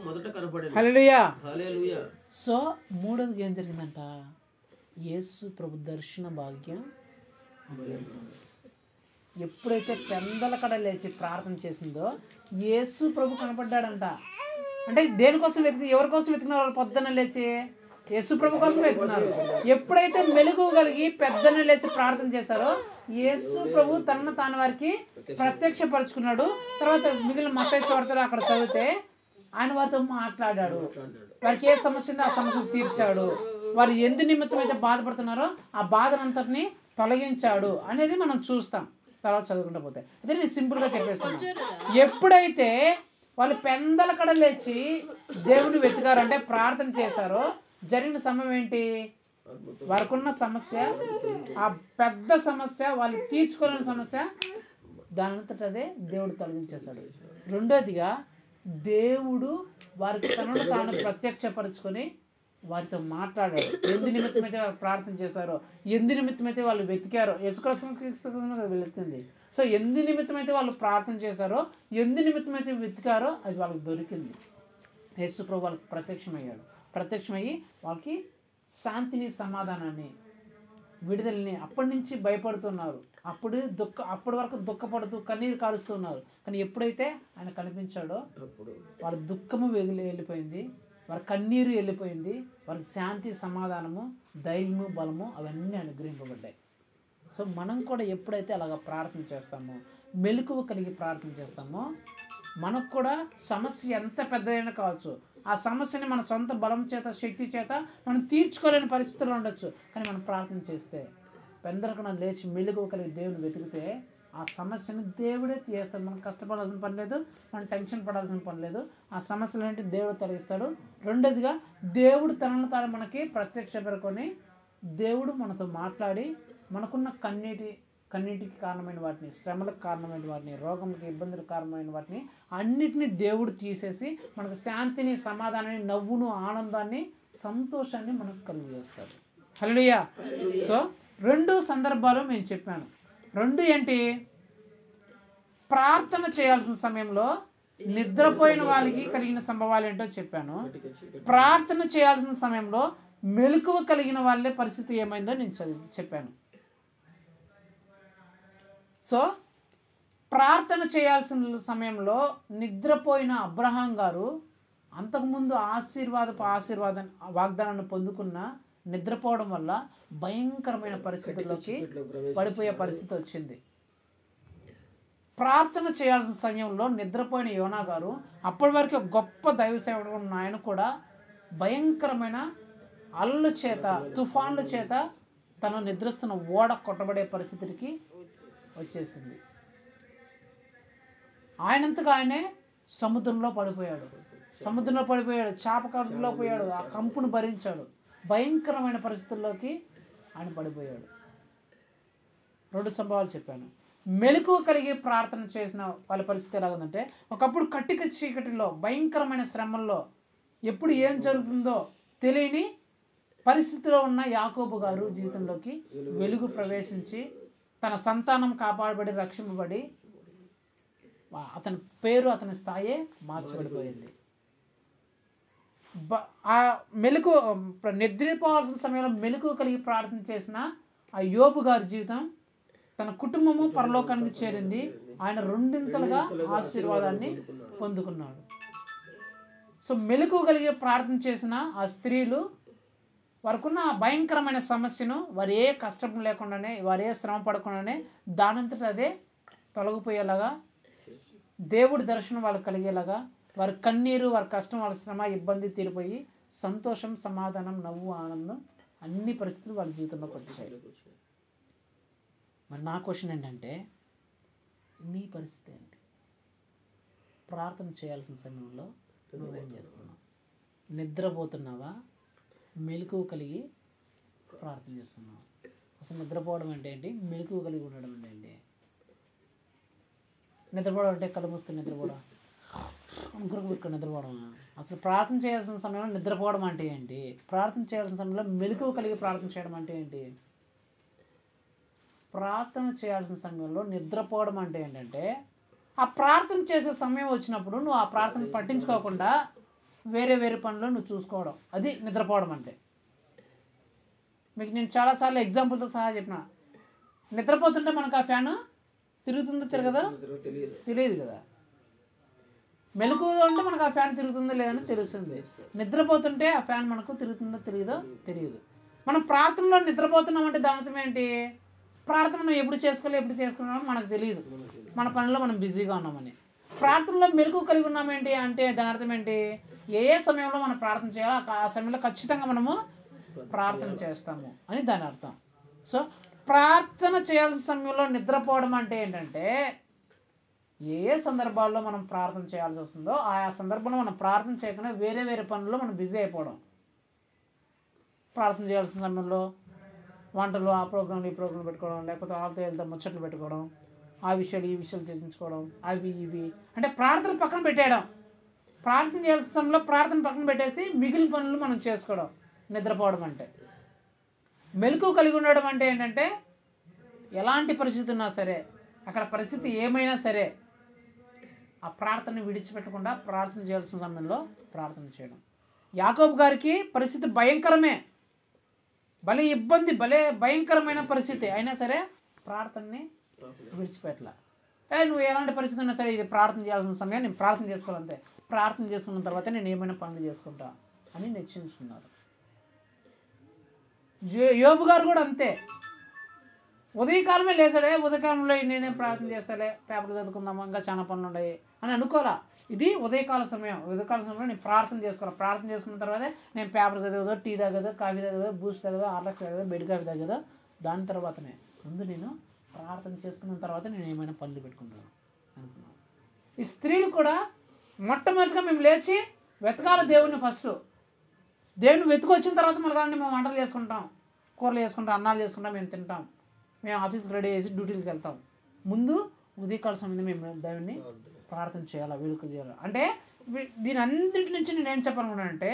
మొదట కనపడింది. హల్లెలూయా. హల్లెలూయా. సో మూడోది ఏం జరిగిందంట? యేసు ప్రభు దర్శన భాగ్యం. ఎప్పుడైతే పెందలకడ లేచి ప్రార్థన చేసిందో యేసు ప్రభు కనపడ్డాడంట. అంటే దేనికోసం వెతికి, ఎవరి కోసం వెతికినారు? వాళ్ళు పొద్దున్న లేచి యేసు ప్రభు కోసం వెతుకున్నారు. ఎప్పుడైతే మెలకువ కలిగి పెద్దన్న లేచి ప్రార్థన చేశారో యేసు ప్రభు తనను తాను వారికి ప్రత్యక్షపరుచుకున్నాడు. తర్వాత మిగిలిన మత్తయి సువార్తలో అక్కడ చదివితే ఆయన వారితో మాట్లాడాడు, వారికి ఏ సమస్య ఉందో ఆ సమస్యను తీర్చాడు, వారు ఎందు నిమిత్తం అయితే బాధపడుతున్నారో ఆ బాధనంతటిని తొలగించాడు అనేది మనం చూస్తాం తర్వాత చదువుకుంటూ పోతే. అదే నేను సింపుల్గా చెప్పేస్తాను. ఎప్పుడైతే వాళ్ళు పెందలకడ లేచి దేవుని వెతికారు, అంటే ప్రార్థన చేశారో జరిగిన సమయం ఏంటి? వారికున్న సమస్య, ఆ పెద్ద సమస్య, వాళ్ళు తీర్చుకోలేని సమస్య, దానంతట అదే దేవుడు తొలగించేశాడు. రెండోదిగా దేవుడు వారికి తనను తాను ప్రత్యక్షపరుచుకొని వారితో మాట్లాడాడు. ఎందు నిమిత్తమైతే వారు ప్రార్థన చేశారో, ఎందు నిమిత్తమైతే వాళ్ళు వెతికారో, యేసుక్రీస్తు వెళుతుంది. సో ఎందు నిమిత్తమైతే వాళ్ళు ప్రార్థన చేశారో, ఎందు నిమిత్తమైతే వెతికారో అది వాళ్ళకి దొరికింది. యేసు ప్రభు వాళ్ళకి ప్రత్యక్షమయ్యాడు. ప్రత్యక్షమయ్యి వాళ్ళకి శాంతిని, సమాధానాన్ని, విడుదలని. అప్పటి నుంచి భయపడుతున్నారు, అప్పటి వరకు దుఃఖపడుతూ కన్నీరు కారుస్తున్నారు. కానీ ఎప్పుడైతే ఆయన కనిపించాడో వాళ్ళ దుఃఖము వెళ్ళిపోయింది, వారి కన్నీరు వెళ్ళిపోయింది, వారికి శాంతి, సమాధానము, ధైర్యము, బలము అవన్నీ అనుగ్రహింపబడ్డాయి. సో మనం కూడా ఎప్పుడైతే అలాగ ప్రార్థన చేస్తామో, మెలకువ కలిగి ప్రార్థన చేస్తామో, మనకు కూడా సమస్య ఎంత పెద్దదైనా కావచ్చు, ఆ సమస్యని మన సొంత బలం చేత, శక్తి చేత మనం తీర్చుకోలేని పరిస్థితుల్లో ఉండొచ్చు. కానీ మనం ప్రార్థన చేస్తే, పెందలకడ లేచి మెలకువ కలిగి దేవుని వెతికితే ఆ సమస్యని దేవుడే తీస్తాడు. మనం కష్టపడాల్సిన పని లేదు, మనం టెన్షన్ పడాల్సిన పని లేదు. ఆ సమస్యలు ఏంటి దేవుడు తొలగిస్తాడు. రెండోదిగా దేవుడు తనను తాను మనకి ప్రత్యక్షపరుకొని, దేవుడు మనతో మాట్లాడి మనకున్న కన్నీటికి కారణమైన వాటిని, శ్రమలకు కారణమైన వాటిని, రోగంకి, ఇబ్బందులకు కారణమైన వాటిని అన్నిటినీ దేవుడు తీసేసి మనకు శాంతిని, సమాధానాన్ని, నవ్వును, ఆనందాన్ని, సంతోషాన్ని మనకు కలుగజేస్తాడు. హల్లెలూయా. సో 2 సందర్భాలు నేను చెప్పాను. 2 ఏంటి? ప్రార్థన చేయాల్సిన సమయంలో నిద్రపోయిన వాళ్ళకి కలిగిన సంభవాలు ఏంటో చెప్పాను. ప్రార్థన చేయాల్సిన సమయంలో మెలకువ కలిగిన వాళ్ళే పరిస్థితి ఏమైందో నేను చెప్పాను. సో ప్రార్థన చేయాల్సిన సమయంలో నిద్రపోయిన అబ్రహాం గారు అంతకుముందు ఆశీర్వాదం వాగ్దానాన్ని పొందుకున్న నిద్రపోవడం వల్ల భయంకరమైన పరిస్థితుల్లోకి పడిపోయే పరిస్థితి వచ్చింది. ప్రార్థన చేయాల్సిన సమయంలో నిద్రపోయిన యోనా గారు అప్పటి వరకు గొప్ప దైవ సేవకుడు ఉన్న ఆయన కూడా భయంకరమైన అలల చేత, తుఫాన్ల చేత తను నిద్రిస్తున్న ఓడ కొట్టబడే పరిస్థితికి వచ్చేసింది. ఆయనంతగా ఆయనే సముద్రంలో పడిపోయాడు. చాపకట్లో పోయాడు. ఆ కంపును భరించాడు. భయంకరమైన పరిస్థితుల్లోకి ఆయన పడిపోయాడు. 2 సంభవాలు చెప్పాను. మెలకువ కలిగి ప్రార్థన చేసిన వాళ్ళ పరిస్థితి ఎలాగుందంటే, ఒకప్పుడు కట్టిక చీకటిలో భయంకరమైన శ్రమల్లో ఎప్పుడు ఏం జరుగుతుందో తెలియని పరిస్థితిలో ఉన్న యాకోబు గారు జీవితంలోకి వెలుగు ప్రవేశించి తన సంతానం కాపాడబడి రక్షింపబడి అతని పేరు, అతని స్థాయే మార్చబడిపోయింది. ఆ మెలకు నిద్రపోవాల్సిన సమయంలో మెలకువ కలిగి ప్రార్థన చేసిన ఆ యోబు గారి జీవితం, తన కుటుంబము పరలోకానికి చేరింది. ఆయన 2 ఆశీర్వాదాన్ని పొందుకున్నాడు. సో మెలకువ కలిగి ప్రార్థన చేసిన ఆ స్త్రీలు వారికున్న భయంకరమైన సమస్యను వారు ఏ కష్టం లేకుండానే, వారు ఏ శ్రమ పడకుండానే దానంతట అదే తొలగిపోయేలాగా, దేవుడి దర్శనం వాళ్ళకి కలిగేలాగా, వారి కన్నీరు, వారి కష్టం, వాళ్ళ శ్రమ, ఇబ్బంది తీరిపోయి సంతోషం, సమాధానం, నవ్వు, ఆనందం అన్ని పరిస్థితులు వాళ్ళ జీవితంలోకి వచ్చాయి. మరి నా క్వశ్చన్ ఏంటంటే, నీ పరిస్థితి ఏంటి? ప్రార్థన చేయాల్సిన సమయంలో నువ్వేం చేస్తున్నావు? నిద్రపోతున్నావా? మెలకువ కలిగి ప్రార్థన చేస్తున్నావు? అసలు నిద్రపోవడం అంటే ఏంటి? మెలకువ కలిగి ఉండడం అంటే ఏంటి? నిద్రపోవడం అంటే కళ్ళు మూసుకొని నిద్రపోవడం, అనుకుని నిద్రపోవడం. అసలు ప్రార్థన చేయాల్సిన సమయంలో నిద్రపోవడం అంటే ఏంటి? ప్రార్థన చేయాల్సిన సమయంలో మెలకువ కలిగి ప్రార్థన చేయడం అంటే ఏంటి? ప్రార్థన చేయాల్సిన సమయంలో నిద్రపోవడం అంటే ఏంటంటే, ఆ ప్రార్థన చేసే సమయం వచ్చినప్పుడు నువ్వు ఆ ప్రార్థన పట్టించుకోకుండా వేరే పనులు నువ్వు చూసుకోవడం, అది నిద్రపోవడం అంటే. మీకు నేను చాలాసార్లు ఎగ్జాంపుల్తో సహా చెప్పిన, నిద్రపోతుంటే మనకు ఆ ఫ్యాన్ తిరుగుతుందో తిరగదో తెలియదు కదా. మెలకువగా ఉంటే మనకు ఆ ఫ్యాన్ తిరుగుతుందో లేదని తెలుస్తుంది. నిద్రపోతుంటే ఆ ఫ్యాన్ మనకు తిరుగుతుందో తెలియదు. మనం ప్రార్థనలో నిద్రపోతున్నామంటే దాని అర్థం ఏంటి? ప్రార్థన మనం ఎప్పుడు చేసుకున్నామో మనకు తెలియదు. మన పనిలో మనం బిజీగా ఉన్నామని. ప్రార్థనలో మెలకువ కలిగి ఉన్నామేంటి అంటే దాని అర్థం ఏంటి? ఏ సమయంలో మనం ప్రార్థన చేయాలో ఆ సమయంలో ఖచ్చితంగా మనము ప్రార్థన చేస్తాము అని దాని అర్థం. సో ప్రార్థన చేయాల్సిన సమయంలో నిద్రపోవడం అంటే ఏంటంటే, ఏ సందర్భాల్లో మనం ప్రార్థన చేయాల్సి వస్తుందో ఆయా సందర్భంలో మనం ప్రార్థన చేయకుండా వేరే పనుల్లో మనం బిజీ అయిపోవడం. ప్రార్థన చేయాల్సిన సమయంలో వంటలు, ఆ ప్రోగ్రాంలు, ఈ ప్రోగ్రాం పెట్టుకోవడం, లేకపోతే వాళ్ళతో వెళ్తే ముచ్చట్లు పెట్టుకోవడం, ఆ విషయాలు, ఈ విషయాలు చర్చించుకోవడం, అవి ఇవి అంటే ప్రార్థన పక్కన పెట్టేయడం. ప్రార్థన చేయాల్సిన సమయంలో ప్రార్థన పక్కన పెట్టేసి మిగిలిన పనులు మనం చేసుకోవడం నిద్రపోవడం అంటే. మెలకువ కలిగి ఉండడం అంటే ఏంటంటే, ఎలాంటి పరిస్థితి ఉన్నా సరే, అక్కడ పరిస్థితి ఏమైనా సరే, ఆ ప్రార్థనని విడిచిపెట్టకుండా ప్రార్థన చేయాల్సిన సమయంలో ప్రార్థన చేయడం. యాకోబు గారికి పరిస్థితి భయంకరమే, భయంకరమైన పరిస్థితి అయినా సరే ప్రార్థనని విడిచిపెట్టలే. నువ్వు ఎలాంటి పరిస్థితి ఉన్నా సరే, ఇది ప్రార్థన చేయాల్సిన సమయం, నేను ప్రార్థన చేసుకోవాలంటే, ప్రార్థన చేసుకున్న తర్వాత నేను ఏమైనా పనులు చేసుకుంటా అని నిశ్చయించుకున్నారు. యోబు గారు కూడా అంతే. ఉదయకాలమే లేచాడే, ఉదయకాలంలో నేనేం ప్రార్థన చేస్తాలే, పేపర్ చదువుకుందామా, ఇంకా చాలా పనులు ఉన్నాయి అని అనుకోవాలా. ఇది ఉదయకాల సమయంలో నేను ప్రార్థన చేసుకోవాలి. ప్రార్థన చేసుకున్న తర్వాతే నేను పేపర్ చదివేదో, టీ తాగేదో, కాఫీ తాగేదో, బూస్ట్ తాగేదో, హార్లిక్స్ తాగేదో, బెడ్ కాఫీ తాగేదో, దాని తర్వాతనే ముందు నేను ప్రార్థన చేసుకున్న తర్వాత నేను ఏమైనా పనులు పెట్టుకుంటాను అనుకున్నాను. ఈ స్త్రీలు కూడా మొట్టమొదటిగా మేము లేచి వెతకాలి దేవుడిని. ఫస్ట్ దేవుడిని వెతుకొచ్చిన తర్వాత మళ్ళీ కానీ మేము వంటలు చేసుకుంటాం, కూరలు చేసుకుంటాం, అన్నాలు చేసుకుంటాం, మేము తింటాం, మేము ఆఫీస్కి రెడీ చేసి డ్యూటీలకు వెళ్తాం. ముందు ఉదయకాల సమయంలో మేము దేవుడిని ప్రార్థన చేయాలి, వేడుకలు చేయాలి. అంటే దీని అన్నింటి నుంచి నేను ఏం చెప్పాలనుకున్నానంటే,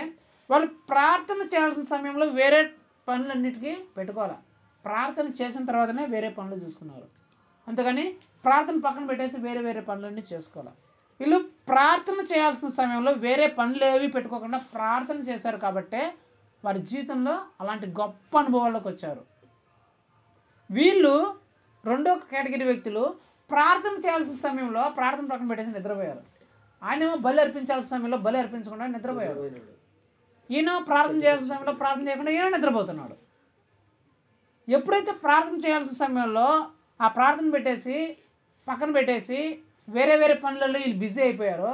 వాళ్ళు ప్రార్థన చేయాల్సిన సమయంలో వేరే పనులన్నిటికీ పెట్టుకోవాలి. ప్రార్థన చేసిన తర్వాతనే వేరే పనులు చూసుకున్నారు. అంతేగాని ప్రార్థన పక్కన పెట్టేసి వేరే వేరే పనులన్నీ చేసుకోవాలి. వీళ్ళు ప్రార్థన చేయాల్సిన సమయంలో వేరే పనులు ఏవి పెట్టుకోకుండా ప్రార్థన చేశారు కాబట్టే వారి జీవితంలో అలాంటి గొప్ప అనుభవాల్లోకి వచ్చారు. వీళ్ళు రెండో కేటగిరీ వ్యక్తులు ప్రార్థన చేయాల్సిన సమయంలో ప్రార్థన పక్కన పెట్టేసి నిద్రపోయారు. ఆయనేమో బలి అర్పించాల్సిన సమయంలో బలి అర్పించకుండా నిద్రపోయాడు. ఈయన ప్రార్థన చేయాల్సిన సమయంలో ప్రార్థన చేయకుండా ఈయన నిద్రపోతున్నాడు. ఎప్పుడైతే ప్రార్థన చేయాల్సిన సమయంలో ఆ ప్రార్థన పెట్టేసి పక్కన పెట్టేసి వేరే వేరే పనులలో వీళ్ళు బిజీ అయిపోయారో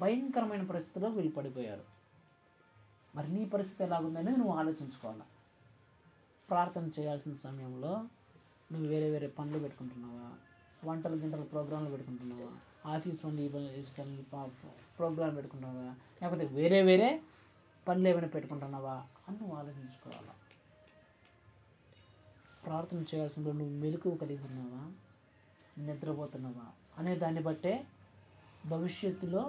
భయంకరమైన పరిస్థితిలో వీళ్ళు పడిపోయారు. మరి నీ పరిస్థితి ఎలాగుందనేది నువ్వు ఆలోచించుకోవాలి. ప్రార్థన చేయాల్సిన సమయంలో నువ్వు వేరే వేరే పనులు పెట్టుకుంటున్నావా, వంటలు గింటలు ప్రోగ్రాంలు పెట్టుకుంటున్నావా, ఆఫీస్ పనులు ప్రోగ్రాం పెట్టుకుంటున్నావా, లేకపోతే వేరే వేరే పనులు ఏమైనా పెట్టుకుంటున్నావా అని నువ్వు ఆలోచించుకోవాలి. ప్రార్థన చేయాల్సిన నువ్వు మెలకువ కలిగి ఉన్నావా, నిద్రపోతున్నావా అనే దాన్ని బట్టే భవిష్యత్తులో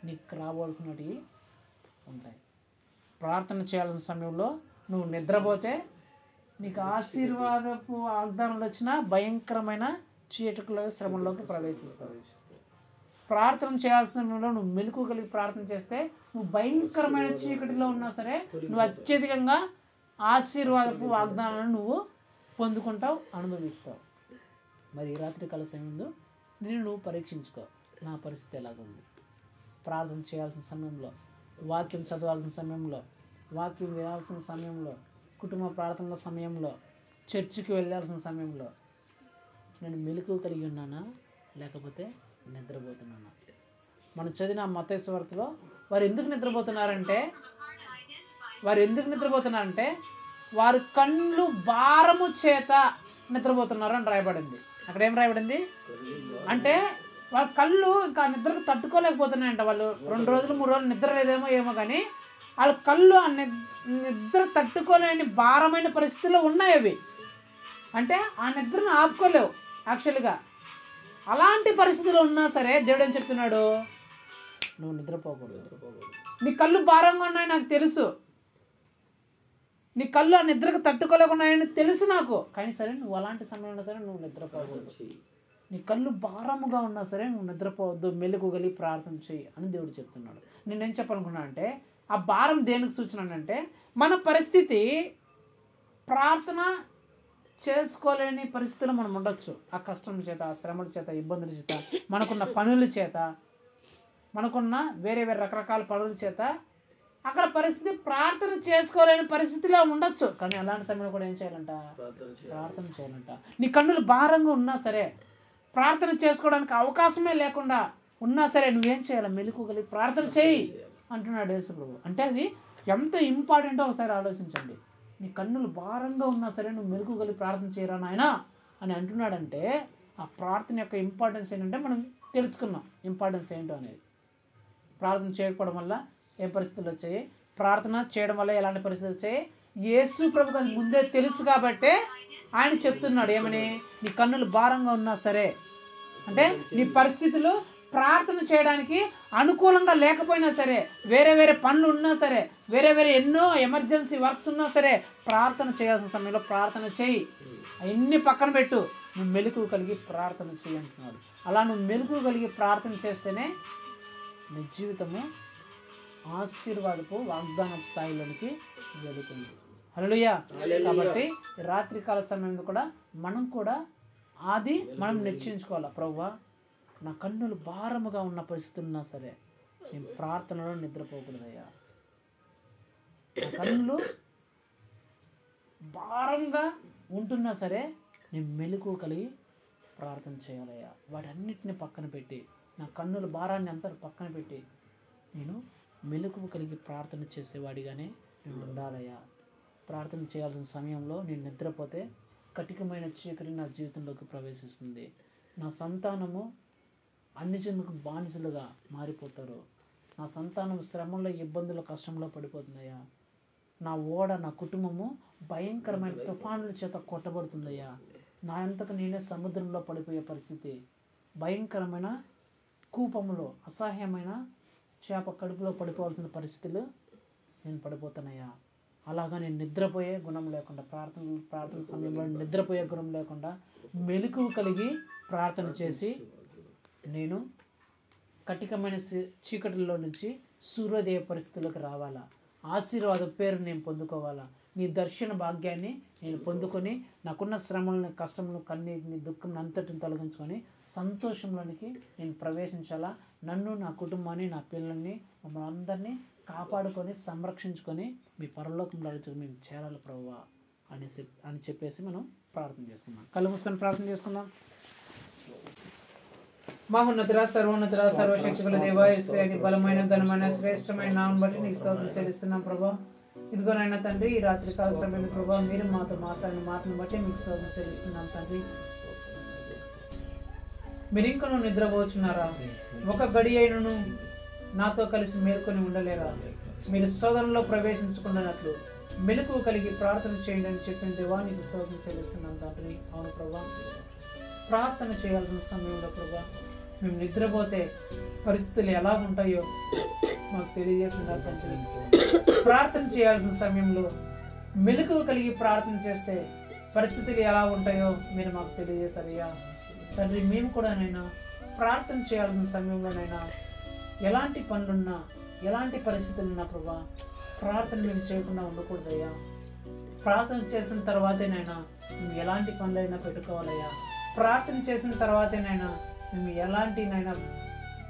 నీకు రావాల్సినవి ఉంటాయి. ప్రార్థన చేయాల్సిన సమయంలో నువ్వు నిద్రపోతే నీకు ఆశీర్వాదపు వాగ్దానాలు వచ్చిన భయంకరమైన చీకటిలో శ్రమంలోకి ప్రవేశిస్తావు. ప్రార్థన చేయాల్సిన సమయంలో నువ్వు మెలకువ కలిగి ప్రార్థన చేస్తే నువ్వు భయంకరమైన చీకటిలో ఉన్నా సరే నువ్వు అత్యధికంగా ఆశీర్వాదపు వాగ్దానాలను నువ్వు పొందుకుంటావు, అనుభవిస్తావు. మరి ఈ రాత్రి కాల సమయంలో నువ్వు పరీక్షించుకో, నా పరిస్థితి ఎలాగుంది. ప్రార్థన చేయాల్సిన సమయంలో, వాక్యం చదవాల్సిన సమయంలో, వాక్యం వినాల్సిన సమయంలో, కుటుంబ ప్రార్థనల సమయంలో, చర్చికి వెళ్ళాల్సిన సమయంలో నేను మెలకువ కలిగి ఉన్నానా లేకపోతే నిద్రపోతున్నానా? మనం చదివిన మత్తయి సువార్తలో వారు ఎందుకు నిద్రపోతున్నారంటే వారు కళ్ళు భారము చేత నిద్రపోతున్నారు అని రాయబడింది. అక్కడ ఏం రాయబడింది అంటే వాళ్ళ కళ్ళు ఇంకా నిద్రకు తట్టుకోలేకపోతున్నాయంట. వాళ్ళు 2 రోజులు 3 రోజులు నిద్ర లేదేమో ఏమో కానీ వాళ్ళ కళ్ళు ఆ నిద్ర తట్టుకోలేని భారమైన పరిస్థితుల్లో ఉన్నాయి అవి. అంటే ఆ నిద్రను ఆపుకోలేవు యాక్చువల్గా. అలాంటి పరిస్థితుల్లో ఉన్నా సరే దేవుడు ఏం చెప్తున్నాడు, నువ్వు నిద్రపోకూడదు. నీ కళ్ళు భారంగా ఉన్నాయి నాకు తెలుసు, నీ కళ్ళు ఆ నిద్రకు తట్టుకోలేకున్నాయని తెలుసు నాకు, కానీ సరే నువ్వు అలాంటి సమయంలో సరే నువ్వు నిద్రపోవద్దు. నీ కళ్ళు భారముగా ఉన్నా సరే నువ్వు నిద్రపోవద్దు, మెలకువగలి ప్రార్థన చేయి అని దేవుడు చెప్తున్నాడు. నేనేం చెప్పాలనుకున్నా అంటే ఆ భారం దేనికి సూచన అంటే మన పరిస్థితి ప్రార్థన చేసుకోలేని పరిస్థితుల్లో మనం ఉండొచ్చు. ఆ కష్టం చేత, ఆ శ్రమల చేత, ఇబ్బందుల చేత, మనకున్న పనుల చేత, మనకున్న వేరే వేరే రకరకాల పనుల చేత అక్కడ పరిస్థితి ప్రార్థన చేసుకోలేని పరిస్థితిలో ఉండొచ్చు. కానీ అలాంటి సమయంలో కూడా ఏం చేయాలంట, ప్రార్థన చేయాలంట. నీ కన్నులు భారంగా ఉన్నా సరే, ప్రార్థన చేసుకోవడానికి అవకాశమే లేకుండా ఉన్నా సరే నువ్వేం చేయాలి, మెలకువగలిగి ప్రార్థన చేయి అంటున్నాడు యేసు ప్రభు. అంటే అది ఎంత ఇంపార్టెంటో ఒకసారి ఆలోచించండి. నీ కన్నులు భారంగా ఉన్నా సరే నువ్వు మెలకువగలిగి ప్రార్థన చేయరా నాయనా అని అంటున్నాడంటే ఆ ప్రార్థన యొక్క ఇంపార్టెన్స్ ఏంటంటే మనం తెలుసుకున్నాం ఇంపార్టెన్స్ ఏంటో అనేది. ప్రార్థన చేయకపోవడం వల్ల ఏ పరిస్థితులు వచ్చాయి, ప్రార్థన చేయడం వల్ల ఎలాంటి పరిస్థితులు వచ్చాయి, యేసు ప్రభుకు అది ముందే తెలుసు కాబట్టే ఆయన చెప్తున్నాడు ఏమని, నీ కన్నులు భారంగా ఉన్నా సరే, అంటే నీ పరిస్థితులు ప్రార్థన చేయడానికి అనుకూలంగా లేకపోయినా సరే, వేరే వేరే పనులు ఉన్నా సరే, వేరే వేరే ఎన్నో ఎమర్జెన్సీ వర్క్స్ ఉన్నా సరే ప్రార్థన చేయాల్సిన సమయంలో ప్రార్థన చేయి, అవన్నీ పక్కన పెట్టు, నువ్వు మెలకువ కలిగి ప్రార్థన చేయి అంటున్నాడు. అలా నువ్వు మెలకువ కలిగి ప్రార్థన చేస్తేనే నీ జీవితము ఆశీర్వాదపు వాగ్దాన స్థాయిలోనికి వెళుతుంది. హల్లెలూయా. కాబట్టి రాత్రికాల సమయంలో కూడా మనం కూడా మనం నిశ్చయించుకోవాలి, ప్రభువా నా కన్నులు భారముగా ఉన్న పరిస్థితులు ఉన్నా సరే నేను ప్రార్థనలో నిద్రపోకూడదయ్యా. నా కన్నులు భారంగా ఉంటున్నా సరే నేను మెలకువ కలిగి ప్రార్థన చేయాలయ్యా. వాటన్నిటిని పక్కన పెట్టి, నా కన్నుల భారాన్ని అంతా పక్కన పెట్టి నేను మెలకువ కలిగి ప్రార్థన చేసేవాడిగానే నేను ఉండాలయ్యా. ప్రార్థన చేయాల్సిన సమయంలో నేను నిద్రపోతే కఠినమైన చీకటి నా జీవితంలోకి ప్రవేశిస్తుంది. నా సంతానము అన్ని జనులకు బానిసలుగా మారిపోతారు. నా సంతానం శ్రమంలో, ఇబ్బందుల, కష్టంలో పడిపోతుందయ్యా. నా ఓడ, నా కుటుంబము భయంకరమైన తుఫానుల చేత కొట్టబడుతుందయ్యా. నా అంతకు నేనే సముద్రంలో పడిపోయే పరిస్థితి, భయంకరమైన కూపములో, అసహ్యమైన చేప కడుపులో పడిపోవాల్సిన పరిస్థితులు నేను పడిపోతానయ్యా. అలాగా నేను నిద్రపోయే గుణం లేకుండా ప్రార్థన సమయంలో నిద్రపోయే గుణం లేకుండా మెలకువ కలిగి ప్రార్థన చేసి నేను కటికమైన చీకటిలో నుంచి సూర్యోదయ పరిస్థితులకు రావాలా, ఆశీర్వాద పేరు నేను పొందుకోవాలా, నీ దర్శన భాగ్యాన్ని నేను పొందుకొని నాకున్న శ్రమలను, కష్టములను, కన్నీటిని, దుఃఖం అంతటిని తొలగించుకొని సంతోషంలోనికి నేను ప్రవేశించాలా. నన్ను, నా కుటుంబాన్ని, నా పిల్లల్ని, మమ్మల్ని అందరినీ కాపాడుకొని సంరక్షించుకొని మీ పరలోకంలో మేము చేరాలి ప్రభువా అని చెప్పేసి మనం ప్రార్థన చేసుకుందాం. కళ్ళు మూసుకొని ప్రార్థన చేసుకుందాం. మహోన్నతుడా, సర్వోన్నతుడా, సర్వశక్తిగల దేవా, యేసయ్య బలమైన, ఘనమైన, శ్రేష్టమైన నామం బట్టి నీకు స్తోత్రం చెల్లిస్తున్నాం ప్రభా. ఇదిగోనైనా తండ్రి, ఈ రాత్రికాల సమయంలో ప్రభా మీరు మాతో మాట్లాడిన మాటను బట్టి మీకు స్తోత్రం చెల్లిస్తున్నాం తండ్రి. మీరు ఇంకనూ నిద్రపోచున్నారా? ఒక గడి అయినను నాతో కలిసి మేల్కొని ఉండలేరా? మీరు శోధనలో ప్రవేశించుకున్నట్లు మెలకువ కలిగి ప్రార్థన చేయండి అని చెప్పిన దేవానికి స్తోత్రం చెల్లిస్తున్నాం తండ్రి. అవును ప్రభా, ప్రార్థన చేయాల్సిన సమయంలో ప్రభా మేము నిద్రపోతే పరిస్థితులు ఎలా ఉంటాయో మాకు తెలియజేస్తున్నారు తండ్రి. ప్రార్థన చేయాల్సిన సమయంలో మెలకువ కలిగి ప్రార్థన చేస్తే పరిస్థితులు ఎలా ఉంటాయో మీరు మాకు తెలియజేశారయ్యా తండ్రి. మేము కూడా నైనా ప్రార్థన చేయాల్సిన సమయంలోనైనా ఎలాంటి పనులున్నా, ఎలాంటి పరిస్థితులు ఉన్నా ప్రభా ప్రార్థన మేము చేయకుండా ఉండకూడదయ్యా. ప్రార్థన చేసిన తర్వాతేనైనా మేము ఎలాంటి పనులైనా పెట్టుకోవాలయ్యా. ప్రార్థన చేసిన తర్వాతేనైనా మేము ఎలాంటినైనా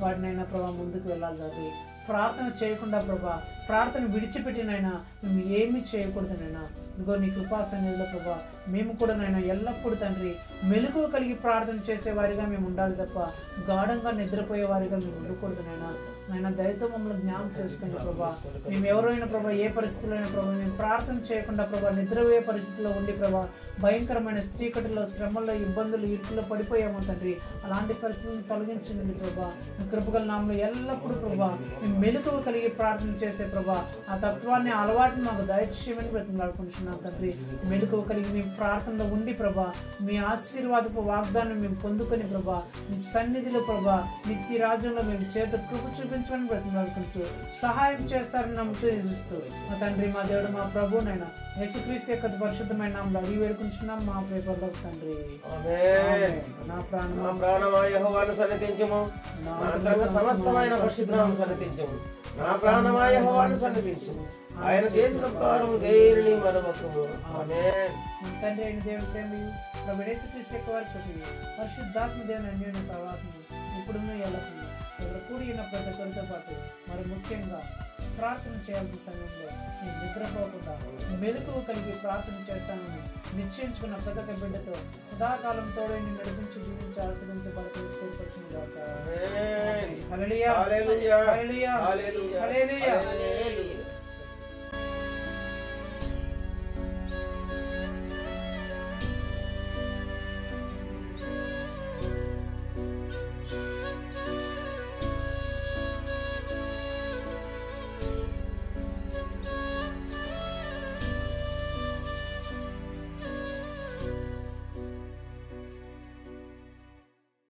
వాటినైనా ప్రభా ముందుకు వెళ్ళాలి తండ్రి. ప్రార్థన చేయకుండా ప్రభా, ప్రార్థన విడిచిపెట్టినైనా మేము ఏమీ చేయకూడదునైనా ఇదిగో నీ కృపా సన్నిధిలో ప్రభా మేము కూడా నైనా ఎల్లప్పుడూ తండ్రి మెలకువ కలిగి ప్రార్థన చేసేవారిగా మేము ఉండాలి తప్ప గాఢంగా నిద్రపోయే వారిగా మేము ఉండకూడదునైనా. నాయన దయతో మమ్మల్ని జ్ఞాపకం చేసుకుని ప్రభా, మేము ఎవరైనా ప్రభా ఏ పరిస్థితుల్లో అయినా ప్రభా మేము ప్రార్థన చేయకుండా ప్రభా నిద్రపోయే పరిస్థితిలో ఉండి ప్రభా భయంకరమైన చీకటిలో, శ్రమల్లో, ఇబ్బందులు, ఇరుకులో పడిపోయాము తండ్రి. అలాంటి పరిస్థితులను తొలగించండి ప్రభా. కృపగల నామములో ఎల్లప్పుడూ ప్రభా మేము మెలకువ కలిగి ప్రార్థన చేసే ప్రభా ఆ తత్వాన్ని, అలవాటుని మాకు దయచేయమని బ్రతిమలాడుకుంటున్నాం తండ్రి. మెలకువ కలిగి మేము ప్రార్థనలో ఉండి ప్రభా మీ ఆశీర్వాదపు వాగ్దానం మేము పొందుకొని ప్రభా మీ సన్నిధిలో ప్రభా నిత్య రాజ్యంలో మేము చేత కృప చూపించమని బ్రతిమలాడుకుంటూ సహాయం చేస్తారని నమ్ముతూ ఎదురుస్తూ మా తండ్రి, మా దేవుడు, మా ప్రభునైనా యేసుక్రీస్తు యొక్క పరిశుద్ధమైన నామములో అడిగి వేడుకుంటున్నాం మా ప్రియపరలోక తండ్రి. నా ప్రాణమా యెహోవాను సన్నిధించుము, నా అంతరంగ సమస్తమైన పరిశుద్ధనామమును సన్నిధించుము. నా ప్రాణమా యెహోవాను సన్నిధించుము, ఆయన చేసిన ఉపకారము దేనిని మరవకుము. ఆమేన్. తండ్రి అయిన దేవుని ప్రేమయు ప్రభు యేసుక్రీస్తు యొక్క వారి కృపయు పరిశుద్ధాత్మ దేవుని అన్యోన్య సహవాసము ఇప్పుడున్న ఎల్లప్పుడూ ఇక్కడ కూడి ఉన్న ప్రతి ఒక్కరితో పాటు మరి ముఖ్యంగా ప్రార్థన చేయాల్సిన సమయంలో నేను నిద్రపోకుండా మెలకువ కలిగి ప్రార్థన చేస్తానని నిశ్చయించుకున్న ప్రతి ఒక్క బిడ్డతో సదాకాలం తోడై నడిపించి జీవించి ఆశీర్వించి బలపరిచి హల్లెలూయా.